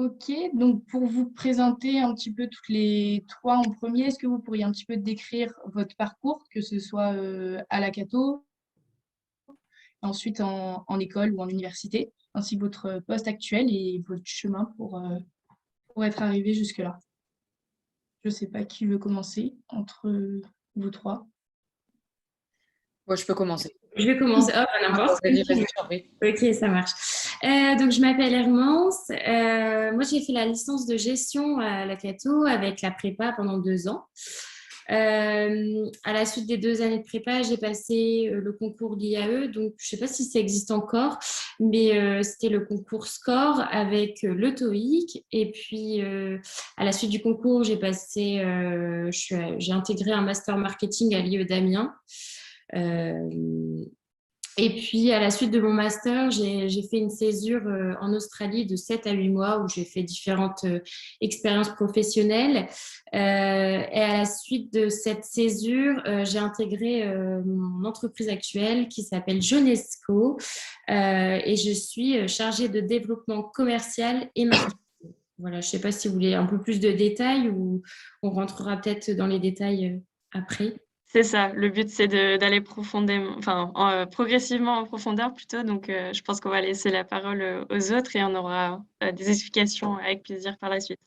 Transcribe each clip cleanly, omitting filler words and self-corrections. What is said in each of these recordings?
Ok, donc pour vous présenter un petit peu toutes les trois en premier, est-ce que vous pourriez un petit peu décrire votre parcours, que ce soit à la Cato, ensuite en école ou en université, ainsi que votre poste actuel et votre chemin pour être arrivé jusque-là? Je ne sais pas qui veut commencer entre vous trois. Bon, je peux commencer. Je vais commencer. Hop, à n'importe. Vas-y, je t'en prie. Ok, ça marche. Donc, je m'appelle Hermance. Moi, j'ai fait la licence de gestion à la Cato avec la prépa pendant 2 ans. À la suite des 2 années de prépa, j'ai passé le concours de l'IAE. Donc, je ne sais pas si ça existe encore, mais c'était le concours SCORE avec le TOEIC. Et puis, à la suite du concours, j'ai intégré un master marketing à l'IE d'Amiens. Et puis, à la suite de mon master, j'ai fait une césure en Australie de 7 à 8 mois où j'ai fait différentes expériences professionnelles. Et à la suite de cette césure, j'ai intégré mon entreprise actuelle qui s'appelle Jonesco et je suis chargée de développement commercial et marketing. Voilà, je ne sais pas si vous voulez un peu plus de détails ou on rentrera peut-être dans les détails après. C'est ça, le but c'est d'aller profondément, enfin progressivement en profondeur plutôt. Donc je pense qu'on va laisser la parole aux autres et on aura des explications avec plaisir par la suite.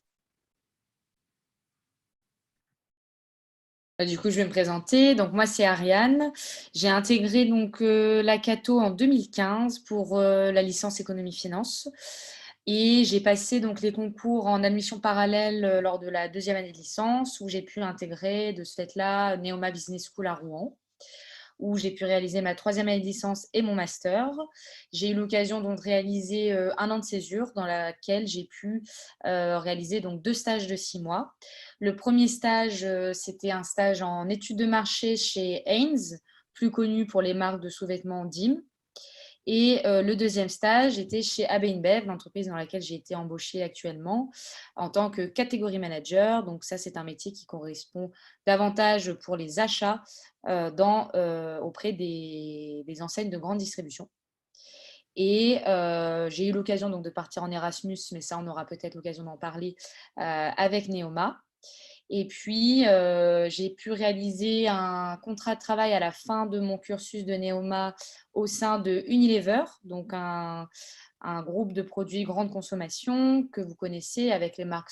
Du coup, je vais me présenter. Donc, moi, c'est Ariane. J'ai intégré donc la Cato en 2015 pour la licence économie-finance. Et j'ai passé donc les concours en admission parallèle lors de la 2e année de licence où j'ai pu intégrer de ce fait-là Neoma Business School à Rouen, où j'ai pu réaliser ma 3e année de licence et mon master. J'ai eu l'occasion donc de réaliser 1 an de césure dans laquelle j'ai pu réaliser donc 2 stages de 6 mois. Le premier stage, c'était un stage en études de marché chez Hanes, plus connu pour les marques de sous-vêtements DIM. Et le deuxième stage était chez AB InBev, l'entreprise dans laquelle j'ai été embauchée actuellement en tant que catégorie manager. Donc ça, c'est un métier qui correspond davantage pour les achats auprès des enseignes de grande distribution. Et j'ai eu l'occasion donc de partir en Erasmus, mais ça, on aura peut-être l'occasion d'en parler avec Neoma. Et puis, j'ai pu réaliser un contrat de travail à la fin de mon cursus de Neoma au sein de Unilever, donc un groupe de produits grande consommation que vous connaissez avec les marques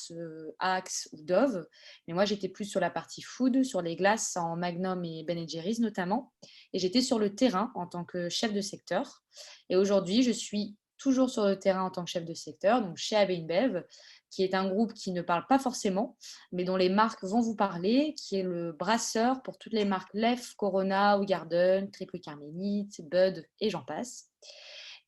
Axe ou Dove. Mais moi, j'étais plus sur la partie food, sur les glaces en Magnum et Ben Jerry's notamment. Et j'étais sur le terrain en tant que chef de secteur. Et aujourd'hui, je suis toujours sur le terrain en tant que chef de secteur, donc chez AB InBev, qui est un groupe qui ne parle pas forcément, mais dont les marques vont vous parler, qui est le brasseur pour toutes les marques Lef, Corona, Hoegaarden, Triple Carmélite, Bud et j'en passe.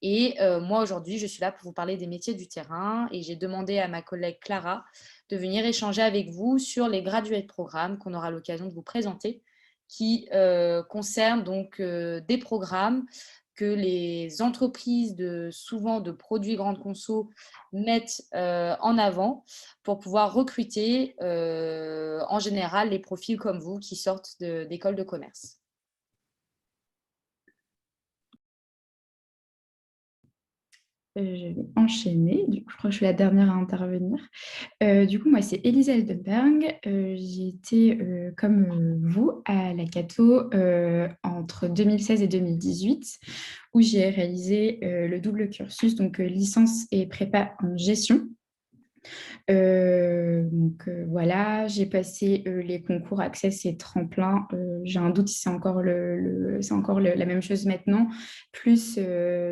Et moi, aujourd'hui, je suis là pour vous parler des métiers du terrain et j'ai demandé à ma collègue Clara de venir échanger avec vous sur les graduate programmes qu'on aura l'occasion de vous présenter, qui concernent donc des programmes que les entreprises souvent de produits grande conso mettent en avant pour pouvoir recruter en général les profils comme vous qui sortent d'écoles de commerce. Je vais enchaîner. Du coup, je crois que je suis la dernière à intervenir. Du coup, moi, c'est Elisa Eldenberg. J'ai été, comme vous, à la Cato entre 2016 et 2018, où j'ai réalisé le double cursus, donc licence et prépa en gestion. Voilà, j'ai passé les concours Access et Tremplin. J'ai un doute si c'est encore, la même chose maintenant. Plus,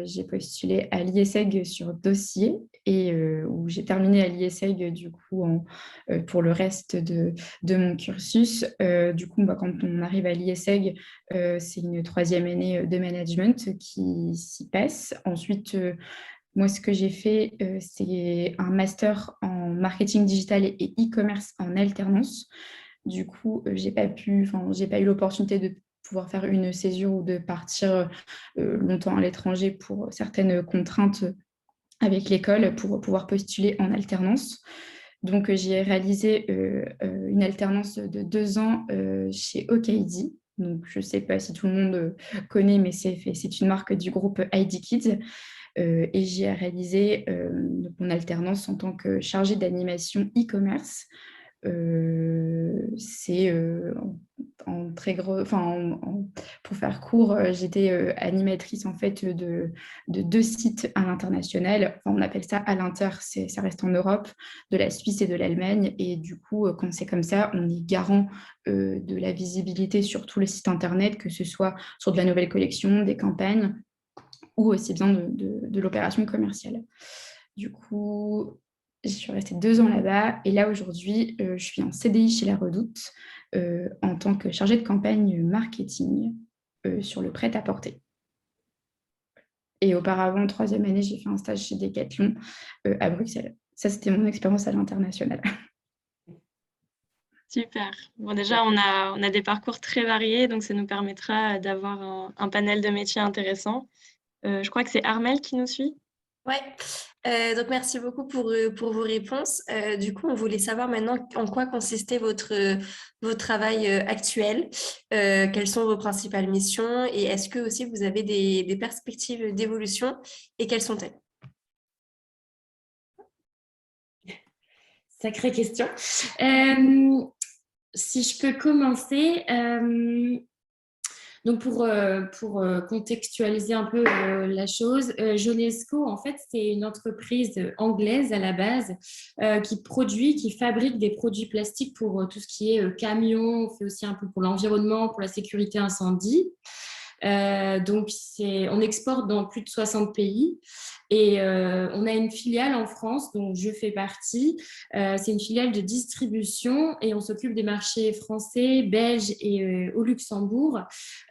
j'ai postulé à l'IESEG sur dossier et où j'ai terminé à l'IESEG du coup pour le reste de mon cursus. Du coup, quand on arrive à l'IESEG, c'est une 3e année de management qui s'y passe. Ensuite, moi, ce que j'ai fait, c'est un master en marketing digital et e-commerce en alternance. Du coup, j'ai pas eu l'opportunité de pouvoir faire une césure ou de partir longtemps à l'étranger pour certaines contraintes avec l'école pour pouvoir postuler en alternance. Donc, j'ai réalisé une alternance de 2 ans chez Okaidi. Donc, je ne sais pas si tout le monde connaît, mais c'est une marque du groupe ID Kids. et j'y ai réalisé mon alternance en tant que chargée d'animation e-commerce. C'est en très gros, pour faire court, j'étais animatrice en fait de 2 sites à l'international. Enfin, on appelle ça à l'inter, ça reste en Europe, de la Suisse et de l'Allemagne. Et du coup, quand c'est comme ça, on est garant de la visibilité sur tous les sites internet, que ce soit sur de la nouvelle collection, des campagnes, ou aussi bien de l'opération commerciale. Du coup, je suis restée 2 ans là-bas et là aujourd'hui, je suis en CDI chez La Redoute en tant que chargée de campagne marketing sur le prêt-à-porter. Et auparavant, en 3e année, j'ai fait un stage chez Decathlon à Bruxelles. Ça, c'était mon expérience à l'international. Super. Bon, déjà, on a des parcours très variés, donc ça nous permettra d'avoir un panel de métiers intéressant. Je crois que c'est Armelle qui nous suit. Ouais, donc merci beaucoup pour vos réponses. Du coup, on voulait savoir maintenant en quoi consistait votre travail actuel, quelles sont vos principales missions et est-ce que aussi vous avez des perspectives d'évolution et quelles sont-elles? Sacrée question. Si je peux commencer, donc pour contextualiser un peu la chose, Jonesco, en fait, c'est une entreprise anglaise à la base qui fabrique des produits plastiques pour tout ce qui est camions, on fait aussi un peu pour l'environnement, pour la sécurité incendie. Donc, on exporte dans plus de 60 pays et on a une filiale en France dont je fais partie. C'est une filiale de distribution et on s'occupe des marchés français, belges et au Luxembourg.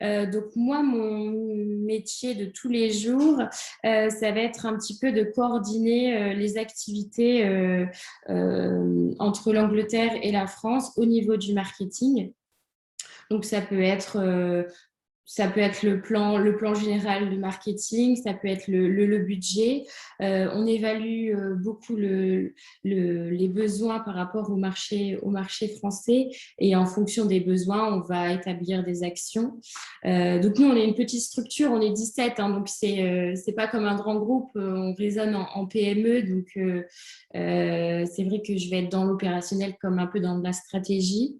Donc, moi, mon métier de tous les jours, ça va être un petit peu de coordonner les activités entre l'Angleterre et la France au niveau du marketing. Donc, ça peut être le plan général de marketing, ça peut être le budget. On évalue beaucoup les besoins par rapport au marché français et en fonction des besoins, on va établir des actions. Donc nous, on est une petite structure, on est 17, hein, donc c'est pas comme un grand groupe, on raisonne en PME, donc c'est vrai que je vais être dans l'opérationnel comme un peu dans de la stratégie.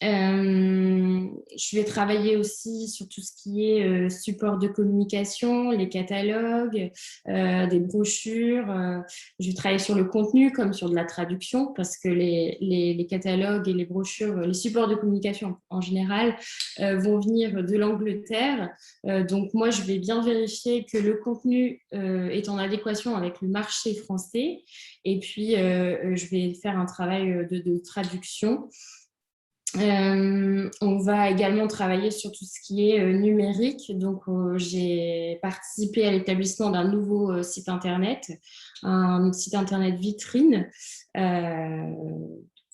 Je vais travailler aussi sur tout ce qui est support de communication, les catalogues, des brochures. Je vais travailler sur le contenu comme sur de la traduction parce que les catalogues et les brochures, les supports de communication en général vont venir de l'Angleterre. Donc moi, je vais bien vérifier que le contenu est en adéquation avec le marché français et puis je vais faire un travail de traduction. On va également travailler sur tout ce qui est numérique. Donc, j'ai participé à l'établissement d'un nouveau site internet, un site internet vitrine.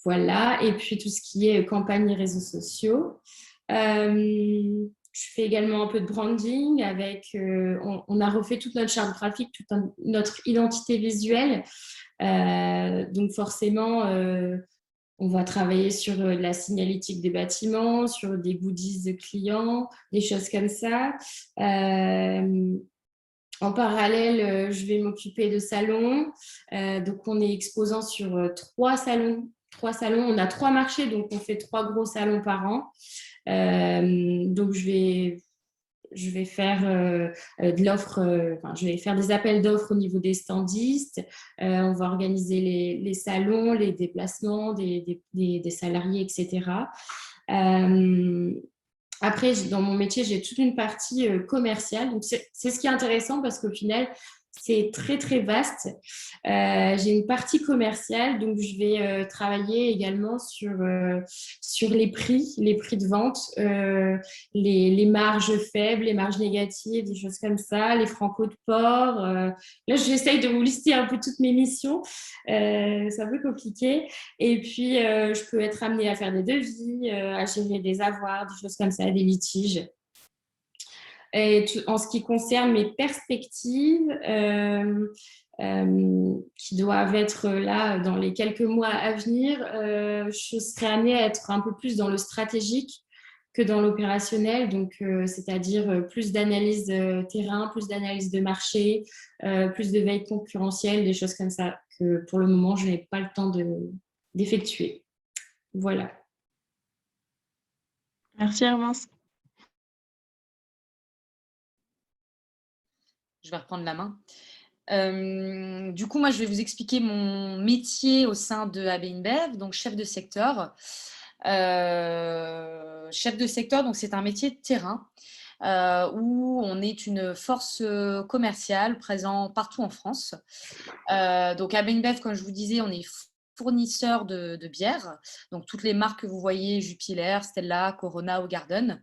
Voilà. Et puis, tout ce qui est campagne et réseaux sociaux. Je fais également un peu de branding avec, on a refait toute notre charte graphique, toute notre identité visuelle. Donc, forcément, on va travailler sur la signalétique des bâtiments, sur des goodies de clients, des choses comme ça. En parallèle, je vais m'occuper de salons. Donc, on est exposant sur 3 salons. On a 3 marchés, donc on fait 3 gros salons par an. Donc, je vais faire de l'offre, je vais faire des appels d'offres au niveau des standistes. On va organiser les salons, les déplacements des salariés, etc. Après, dans mon métier, j'ai toute une partie commerciale. Donc, c'est ce qui est intéressant parce qu'au final, c'est très, très vaste. J'ai une partie commerciale, donc je vais travailler également sur les prix de vente, les marges faibles, les marges négatives, des choses comme ça, les francos de port. Là, j'essaye de vous lister un peu toutes mes missions. C'est un peu compliqué. Et puis, je peux être amenée à faire des devis, à gérer des avoirs, des choses comme ça, des litiges. Et en ce qui concerne mes perspectives, qui doivent être là dans les quelques mois à venir, je serai amenée à être un peu plus dans le stratégique que dans l'opérationnel, donc c'est-à-dire plus d'analyse terrain, plus d'analyse de marché, plus de veille concurrentielle, des choses comme ça que pour le moment, je n'ai pas le temps d'effectuer. Voilà. Merci Hermance. Je vais reprendre la main. Du coup, moi, je vais vous expliquer mon métier au sein de AB InBev, donc chef de secteur. Chef de secteur, donc c'est un métier de terrain où on est une force commerciale présente partout en France. Donc AB InBev, comme je vous disais, on est fournisseur de bières. Donc toutes les marques que vous voyez, Jupiler, Stella, Corona ou Garden.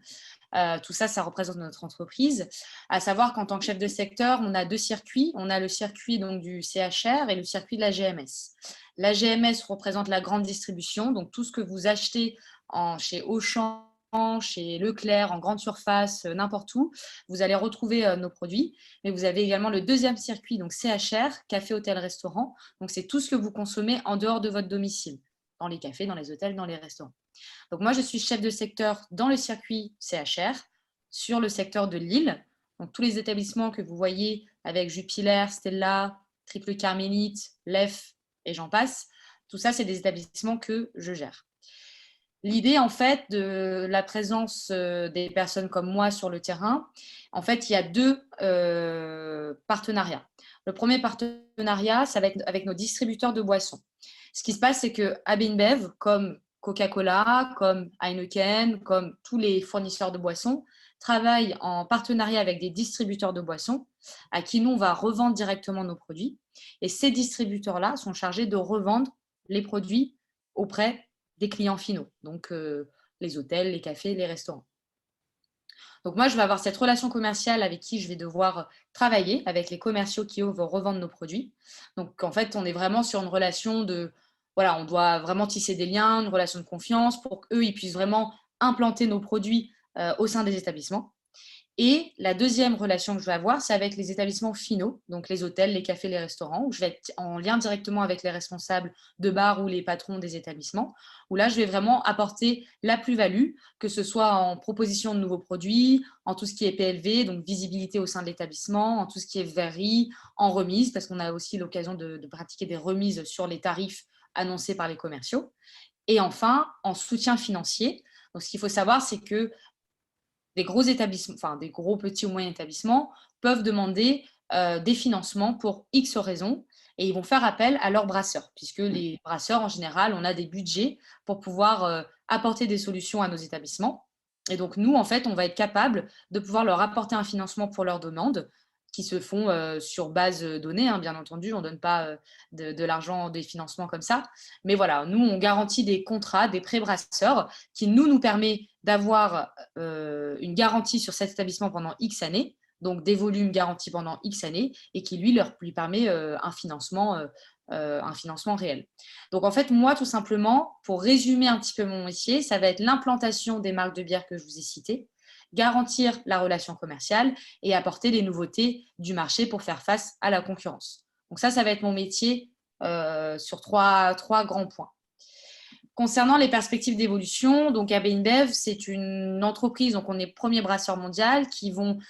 Tout ça, ça représente notre entreprise. À savoir qu'en tant que chef de secteur, on a 2 circuits. On a le circuit donc, du CHR et le circuit de la GMS. La GMS représente la grande distribution, donc tout ce que vous achetez chez Auchan, chez Leclerc, en grande surface, n'importe où, vous allez retrouver nos produits. Mais vous avez également le deuxième circuit, donc CHR, café, hôtel, restaurant. Donc c'est tout ce que vous consommez en dehors de votre domicile, dans les cafés, dans les hôtels, dans les restaurants. Donc moi, je suis chef de secteur dans le circuit CHR, sur le secteur de Lille. Donc tous les établissements que vous voyez avec Jupiler, Stella, Triple Carmélite, Lef et j'en passe, tout ça, c'est des établissements que je gère. L'idée, en fait, de la présence des personnes comme moi sur le terrain, en fait, il y a 2 partenariats. Le premier partenariat, ça va être avec nos distributeurs de boissons. Ce qui se passe, c'est que AB InBev, comme Coca-Cola, comme Heineken, comme tous les fournisseurs de boissons, travaillent en partenariat avec des distributeurs de boissons à qui nous, on va revendre directement nos produits. Et ces distributeurs-là sont chargés de revendre les produits auprès des clients finaux, donc les hôtels, les cafés, les restaurants. Donc moi, je vais avoir cette relation commerciale avec qui je vais devoir travailler, avec les commerciaux qui, eux, vont revendre nos produits. Donc en fait, on est vraiment sur une relation de… Voilà, on doit vraiment tisser des liens, une relation de confiance pour qu'eux, ils puissent vraiment implanter nos produits au sein des établissements. Et la deuxième relation que je vais avoir, c'est avec les établissements finaux, donc les hôtels, les cafés, les restaurants, où je vais être en lien directement avec les responsables de bar ou les patrons des établissements, où là, je vais vraiment apporter la plus-value, que ce soit en proposition de nouveaux produits, en tout ce qui est PLV, donc visibilité au sein de l'établissement, en tout ce qui est verrerie, en remise, parce qu'on a aussi l'occasion de pratiquer des remises sur les tarifs annoncés par les commerciaux. Et enfin, en soutien financier. Donc, ce qu'il faut savoir, c'est que des gros établissements, enfin des gros, petits ou moyens établissements peuvent demander des financements pour X raisons et ils vont faire appel à leurs brasseurs, puisque les brasseurs, en général, on a des budgets pour pouvoir apporter des solutions à nos établissements. Et donc, nous, en fait, on va être capable de pouvoir leur apporter un financement pour leurs demandes qui se font sur base donnée, hein, bien entendu. On ne donne pas de l'argent, des financements comme ça. Mais voilà, nous, on garantit des contrats, des prêts brasseurs qui nous permet d'avoir une garantie sur cet établissement pendant X années, donc des volumes garantis pendant X années, et qui lui permet un financement réel. Donc en fait, moi, tout simplement, pour résumer un petit peu mon métier, ça va être l'implantation des marques de bière que je vous ai citées, garantir la relation commerciale et apporter les nouveautés du marché pour faire face à la concurrence. Donc ça va être mon métier sur trois grands points. Concernant les perspectives d'évolution, donc AB InBev, c'est une entreprise, donc on est premier brasseur mondial, qui vont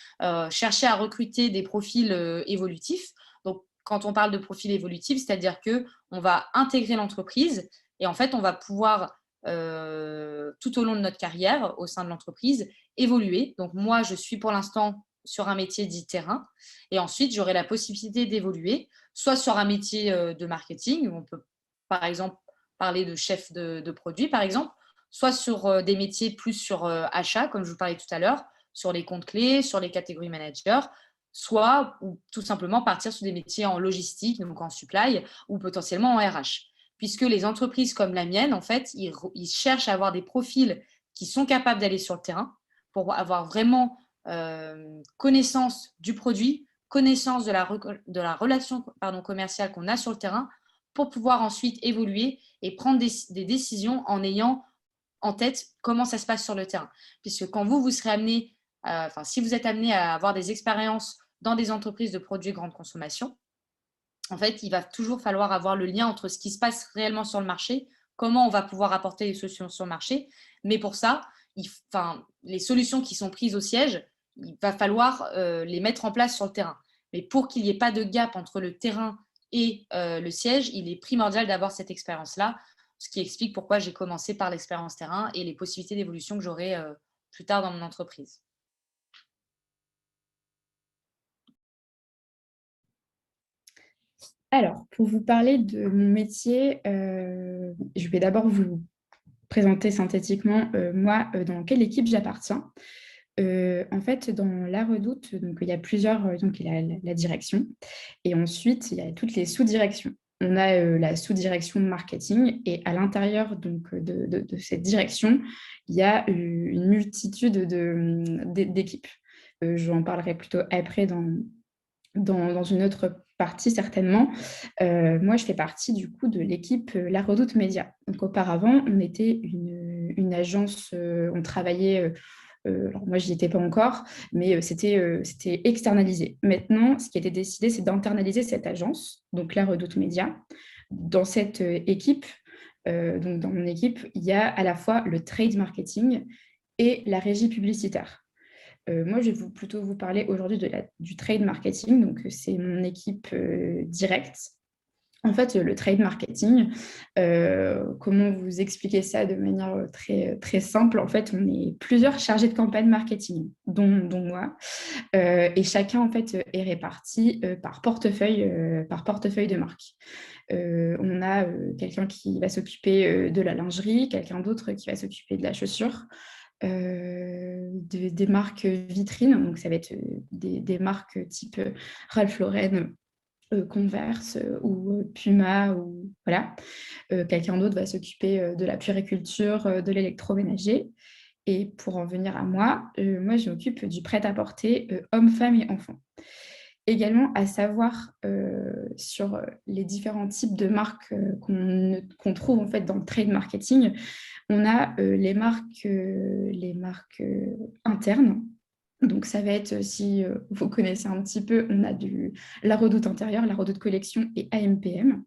chercher à recruter des profils évolutifs. Donc, quand on parle de profil évolutif, c'est-à-dire qu'on va intégrer l'entreprise et en fait, on va pouvoir, tout au long de notre carrière au sein de l'entreprise, évoluer. Donc, moi, je suis pour l'instant sur un métier dit terrain et ensuite, j'aurai la possibilité d'évoluer, soit sur un métier de marketing, où on peut, par exemple, parler de chef de produit, par exemple, soit sur des métiers plus sur achat, comme je vous parlais tout à l'heure, sur les comptes clés, sur les catégories managers, soit ou tout simplement partir sur des métiers en logistique, donc en supply, ou potentiellement en RH. Puisque les entreprises comme la mienne, en fait, ils cherchent à avoir des profils qui sont capables d'aller sur le terrain pour avoir vraiment connaissance du produit, connaissance de la relation commerciale qu'on a sur le terrain, pour pouvoir ensuite évoluer et prendre des décisions en ayant en tête comment ça se passe sur le terrain. Puisque quand vous serez amené, si vous êtes amené à avoir des expériences dans des entreprises de produits grande consommation, en fait, il va toujours falloir avoir le lien entre ce qui se passe réellement sur le marché, comment on va pouvoir apporter des solutions sur le marché. Mais pour ça, les solutions qui sont prises au siège, il va falloir les mettre en place sur le terrain. Mais pour qu'il n'y ait pas de gap entre le terrain et le siège, il est primordial d'avoir cette expérience-là, ce qui explique pourquoi j'ai commencé par l'expérience terrain et les possibilités d'évolution que j'aurai plus tard dans mon entreprise. Alors, pour vous parler de mon métier, je vais d'abord vous présenter synthétiquement, moi, dans quelle équipe j'appartiens. En fait, dans la Redoute, donc, il y a plusieurs, donc il y a la direction, et ensuite, il y a toutes les sous-directions. On a la sous-direction marketing, et à l'intérieur donc, de cette direction, il y a une multitude d'équipes. J'en parlerai plutôt après dans une autre partie certainement. Moi, je fais partie du coup de l'équipe La Redoute Média. Donc auparavant, on était une agence, on travaillait, alors moi, je n'y étais pas encore, mais c'était externalisé. Maintenant, ce qui a été décidé, c'est d'internaliser cette agence, donc La Redoute Média. Dans cette équipe, donc dans mon équipe, il y a à la fois le trade marketing et la régie publicitaire. Moi, je vais plutôt vous parler aujourd'hui du trade marketing. Donc, c'est mon équipe directe. En fait, le trade marketing, comment vous expliquer ça de manière très, très simple? En fait, on est plusieurs chargés de campagne marketing, dont moi. Et chacun, en fait, est réparti par portefeuille de marque. On a quelqu'un qui va s'occuper de la lingerie, quelqu'un d'autre qui va s'occuper de la chaussure. Des marques vitrines, donc ça va être des marques type Ralph Lauren, Converse ou Puma, ou voilà. Quelqu'un d'autre va s'occuper de la puériculture, de l'électroménager. Et pour en venir à moi, moi je m'occupe du prêt-à-porter hommes, femmes et enfants. Également, à savoir sur les différents types de marques qu'on trouve en fait dans le trade marketing, on a les marques internes. Donc, ça va être, si vous connaissez un petit peu, on a la Redoute intérieure, la Redoute collection et AMPM.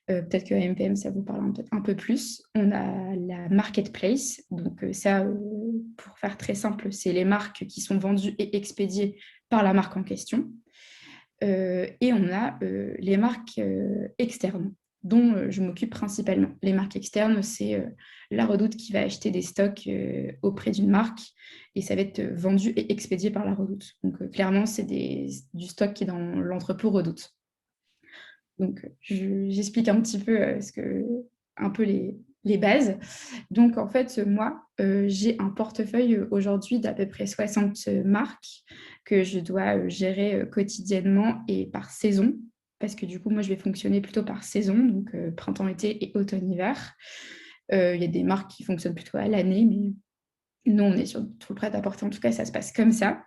Peut-être que AMPM, ça vous parle un peu plus. On a la marketplace. Donc, ça, pour faire très simple, c'est les marques qui sont vendues et expédiées par la marque en question. Et on a les marques externes, dont je m'occupe principalement. Les marques externes, c'est la Redoute qui va acheter des stocks auprès d'une marque, et ça va être vendu et expédié par la Redoute. Donc clairement, c'est du stock qui est dans l'entrepôt Redoute. Donc j'explique un petit peu un peu les bases. Donc en fait, moi, j'ai un portefeuille aujourd'hui d'à peu près 60 marques que je dois gérer quotidiennement et par saison, parce que du coup, moi, je vais fonctionner plutôt par saison, donc printemps, été et automne-hiver. Il y a des marques qui fonctionnent plutôt à l'année, mais nous, on est sur tout le prêt-à-porter. En tout cas, ça se passe comme ça.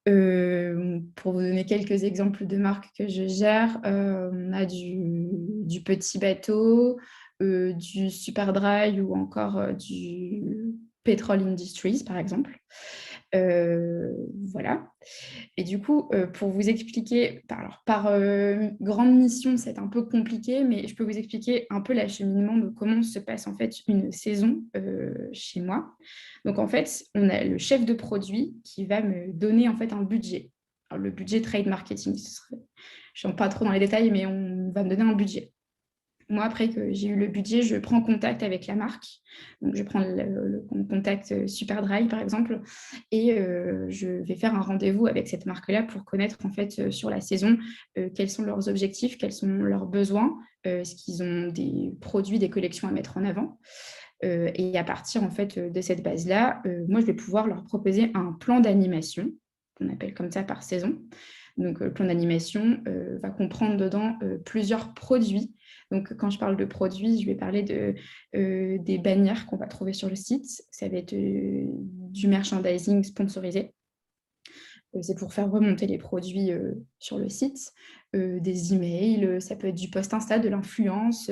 Pour vous donner quelques exemples de marques que je gère, on a du Petit Bateau, du Superdry ou encore du Petrol Industries, par exemple. Voilà. Et du coup, pour vous expliquer, par grande mission, c'est un peu compliqué, mais je peux vous expliquer un peu l'acheminement de comment se passe en fait une saison chez moi. Donc en fait, on a le chef de produit qui va me donner en fait un budget. Alors, le budget trade marketing, je ne rentre pas trop dans les détails, mais on va me donner un budget. Moi, après que j'ai eu le budget, je prends contact avec la marque. Donc, je prends le contact Superdry, par exemple, et je vais faire un rendez-vous avec cette marque-là pour connaître, en fait, sur la saison, quels sont leurs objectifs, quels sont leurs besoins, est-ce qu'ils ont des produits, des collections à mettre en avant. Et à partir, en fait, de cette base-là, moi, je vais pouvoir leur proposer un plan d'animation, qu'on appelle comme ça par saison. Donc, le plan d'animation va comprendre dedans plusieurs produits. Donc, quand je parle de produits, je vais parler des bannières qu'on va trouver sur le site. Ça va être du merchandising sponsorisé. C'est pour faire remonter les produits sur le site. Des emails, ça peut être du post Insta, de l'influence.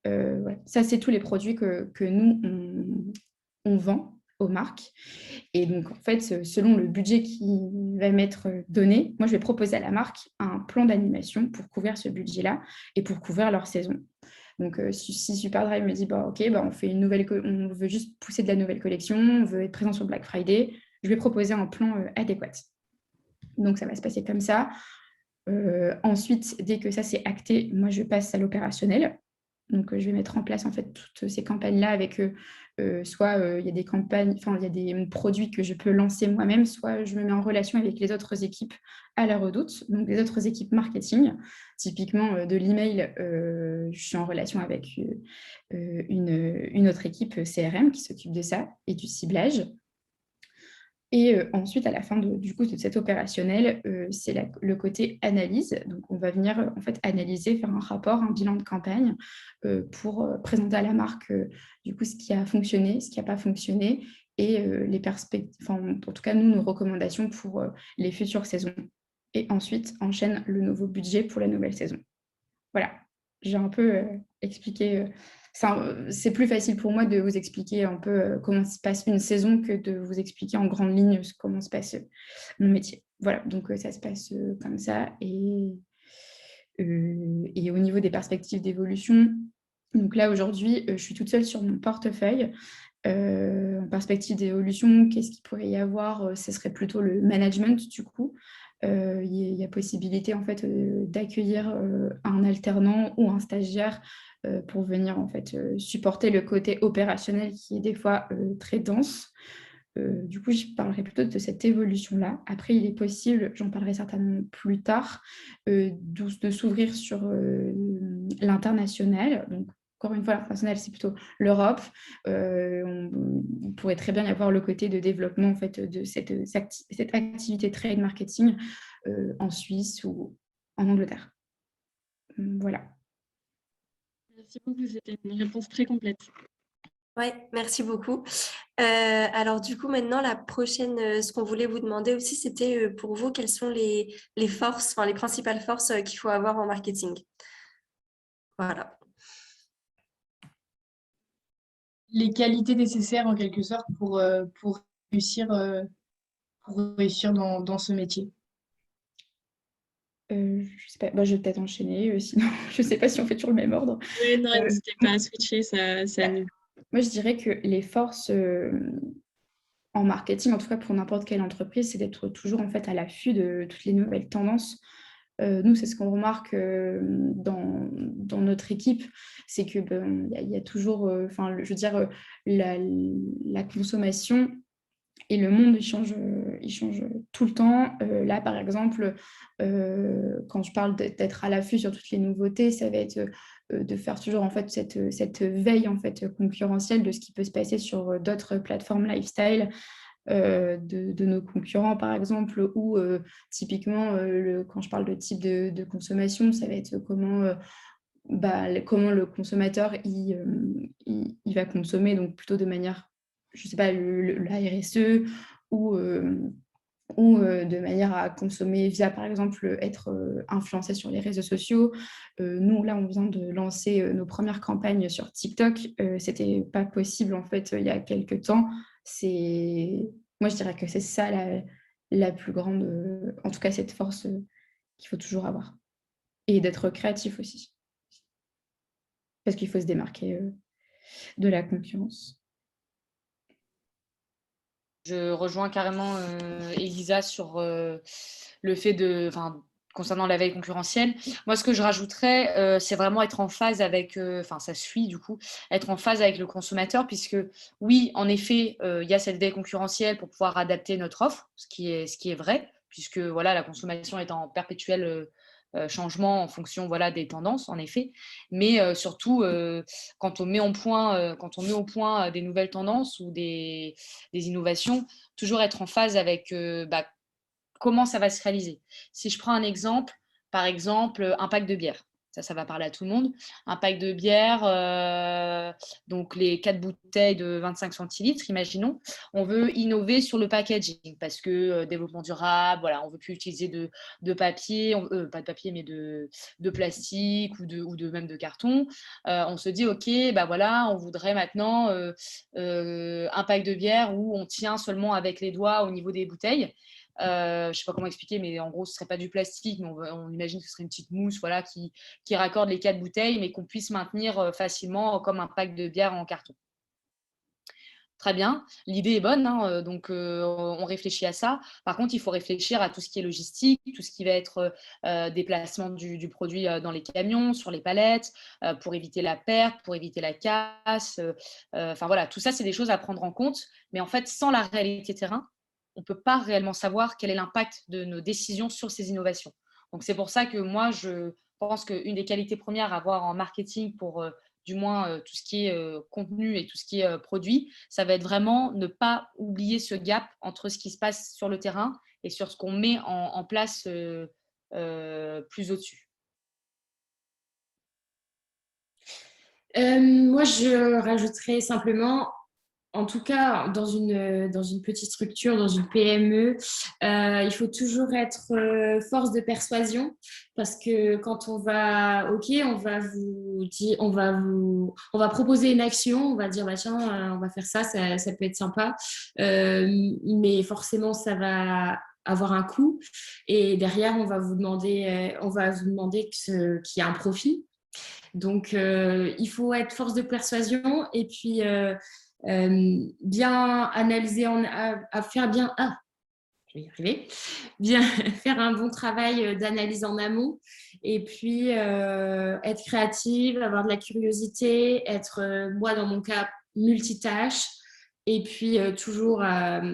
Voilà. Ça, c'est tous les produits que nous, on vend aux marques. Et donc, en fait, selon le budget qui va m'être donné, moi, je vais proposer à la marque un plan d'animation pour couvrir ce budget-là et pour couvrir leur saison. Donc, si Superdry me dit, OK, on fait on veut juste pousser de la nouvelle collection, on veut être présent sur Black Friday, je vais proposer un plan adéquat. Donc, ça va se passer comme ça. Ensuite, dès que ça c'est acté, moi je passe à l'opérationnel. Donc, je vais mettre en place en fait toutes ces campagnes-là avec soit il y a des campagnes, enfin il y a des produits que je peux lancer moi-même, soit je me mets en relation avec les autres équipes à la Redoute, donc les autres équipes marketing. Typiquement de l'email, je suis en relation avec une autre équipe CRM qui s'occupe de ça et du ciblage. Et ensuite, à la fin du coup, de cet opérationnel, c'est le côté analyse. Donc, on va venir en fait analyser, faire un rapport, un bilan de campagne pour présenter à la marque du coup ce qui a fonctionné, ce qui n'a pas fonctionné et les perspectives, enfin, en tout cas, nous, nos recommandations pour les futures saisons. Et ensuite, enchaîne le nouveau budget pour la nouvelle saison. Voilà, j'ai un peu expliqué. C'est plus facile pour moi de vous expliquer un peu comment se passe une saison que de vous expliquer en grande ligne comment se passe mon métier. Voilà, donc ça se passe comme ça. Et au niveau des perspectives d'évolution, donc là aujourd'hui, je suis toute seule sur mon portefeuille. En perspective d'évolution, qu'est-ce qu'il pourrait y avoir? Ce serait plutôt le management du coup. Il y a possibilité en fait d'accueillir un alternant ou un stagiaire pour venir en fait supporter le côté opérationnel qui est des fois très dense. Du coup, je parlerai plutôt de cette évolution-là. Après, il est possible, j'en parlerai certainement plus tard, de s'ouvrir sur l'international. Donc, encore une fois, l'international, c'est plutôt l'Europe. Il pourrait très bien y avoir le côté de développement en fait, de cette activité trade marketing en Suisse ou en Angleterre. Voilà. Merci beaucoup, c'était une réponse très complète. Oui, merci beaucoup. Alors du coup, maintenant, la prochaine, ce qu'on voulait vous demander aussi, c'était pour vous, quelles sont les forces, enfin les principales forces qu'il faut avoir en marketing. Voilà. Les qualités nécessaires en quelque sorte pour réussir, dans ce métier. Je sais pas, je vais peut-être enchaîner, sinon je sais pas si on fait toujours le même ordre. Oui, non, n'hésitez pas à switcher, ça annule. Moi, je dirais que les forces en marketing, en tout cas pour n'importe quelle entreprise, c'est d'être toujours en fait à l'affût de toutes les nouvelles tendances. Nous, c'est ce qu'on remarque dans notre équipe, c'est que y a toujours, je veux dire, la consommation et le monde, il change tout le temps. Là, par exemple, quand je parle d'être à l'affût sur toutes les nouveautés, ça va être de faire toujours en fait cette veille en fait concurrentielle de ce qui peut se passer sur d'autres plateformes lifestyle. De nos concurrents, par exemple, ou typiquement, quand je parle de type de consommation, ça va être comment le consommateur il va consommer, donc plutôt de manière, je ne sais pas, la RSE ou de manière à consommer via, par exemple, être influencé sur les réseaux sociaux. Nous, là, on vient de lancer nos premières campagnes sur TikTok. C'était pas possible, en fait, il y a quelques temps. Moi, je dirais que c'est ça la plus grande, en tout cas, cette force qu'il faut toujours avoir. Et d'être créatif aussi. Parce qu'il faut se démarquer de la concurrence. Je rejoins carrément Elisa sur le fait concernant la veille concurrentielle. Moi, ce que je rajouterais, c'est vraiment être en phase avec, ça suit du coup, être en phase avec le consommateur, puisque oui, en effet, il y a cette veille concurrentielle pour pouvoir adapter notre offre, ce qui est vrai, puisque voilà, la consommation est en perpétuel changement en fonction des tendances, en effet. Mais surtout, quand on met au point des nouvelles tendances ou des innovations, toujours être en phase avec comment ça va se réaliser. Si je prends un exemple, par exemple, un pack de bière. Ça va parler à tout le monde. Un pack de bière, donc les 4 bouteilles de 25 centilitres, imaginons. On veut innover sur le packaging parce que développement durable, voilà, on ne veut plus utiliser de papier, pas de papier, mais de plastique ou même de carton. On se dit, OK, on voudrait maintenant un pack de bière où on tient seulement avec les doigts au niveau des bouteilles. Je ne sais pas comment expliquer, mais en gros, ce ne serait pas du plastique, mais on imagine que ce serait une petite mousse voilà, qui raccorde les 4 bouteilles, mais qu'on puisse maintenir facilement comme un pack de bière en carton. Très bien, l'idée est bonne, hein, donc on réfléchit à ça. Par contre, il faut réfléchir à tout ce qui est logistique, tout ce qui va être déplacement du produit dans les camions, sur les palettes, pour éviter la perte, pour éviter la casse. Enfin voilà, tout ça, c'est des choses à prendre en compte. Mais en fait, sans la réalité terrain, on ne peut pas réellement savoir quel est l'impact de nos décisions sur ces innovations. Donc c'est pour ça que moi, je pense qu'une des qualités premières à avoir en marketing pour du moins tout ce qui est contenu et tout ce qui est produit, ça va être vraiment ne pas oublier ce gap entre ce qui se passe sur le terrain et sur ce qu'on met en place plus au-dessus. Moi, je rajouterais simplement, en tout cas, dans une petite structure, dans une PME, il faut toujours être force de persuasion parce que quand on va, OK, on va vous dire, on va proposer une action, on va dire, bah, tiens, on va faire ça, ça peut être sympa, mais forcément, ça va avoir un coût et derrière, on va vous demander qu'il y ait un profit. Donc, il faut être force de persuasion et puis bien analyser, à faire bien, je vais y arriver, bien faire un bon travail d'analyse en amont et puis être créative, avoir de la curiosité, être, moi dans mon cas, multitâche et puis toujours avoir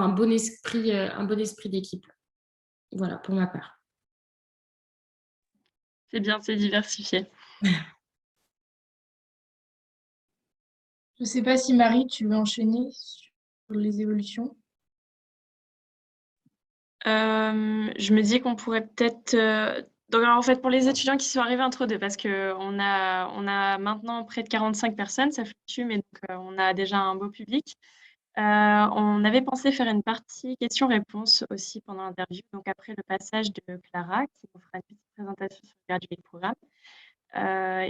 un bon esprit d'équipe. Voilà, pour ma part. C'est bien, c'est diversifié. Je ne sais pas si Marie, tu veux enchaîner sur les évolutions. Je me dis qu'on pourrait peut-être. Donc, alors, en fait, pour les étudiants qui sont arrivés entre deux, parce qu'on a maintenant près de 45 personnes, ça fluctue, mais donc, on a déjà un beau public. On avait pensé faire une partie questions-réponses aussi pendant l'interview, donc après le passage de Clara, qui nous fera une petite présentation sur le graduate programme.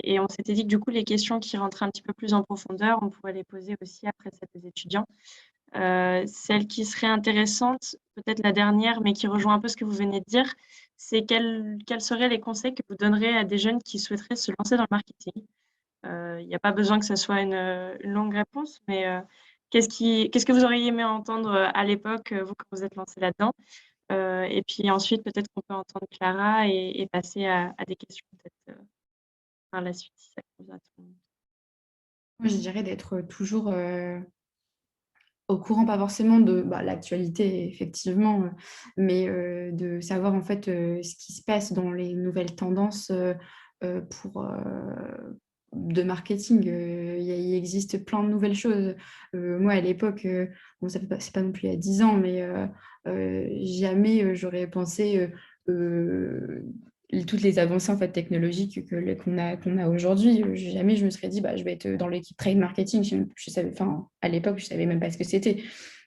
Et on s'était dit que du coup, les questions qui rentraient un petit peu plus en profondeur, on pourrait les poser aussi après celles des étudiants. Celle qui serait intéressante, peut-être la dernière, mais qui rejoint un peu ce que vous venez de dire, c'est quels seraient les conseils que vous donnerez à des jeunes qui souhaiteraient se lancer dans le marketing? Il n'y a pas besoin que ce soit une longue réponse, mais qu'est-ce que vous auriez aimé entendre à l'époque, vous, quand vous êtes lancé là-dedans? Et puis ensuite, peut-être qu'on peut entendre Clara et passer à des questions peut-être par la suite, si ça convient à tout le monde. Moi, je dirais d'être toujours au courant, pas forcément de l'actualité, effectivement, mais de savoir en fait ce qui se passe dans les nouvelles tendances de marketing. Il existe plein de nouvelles choses. Moi, à l'époque, bon, c'est pas non plus il y a 10 ans, mais jamais j'aurais pensé toutes les avancées en fait, technologiques qu'on a aujourd'hui. Jamais je me serais dit, je vais être dans l'équipe trade marketing. À l'époque, je ne savais même pas ce que c'était.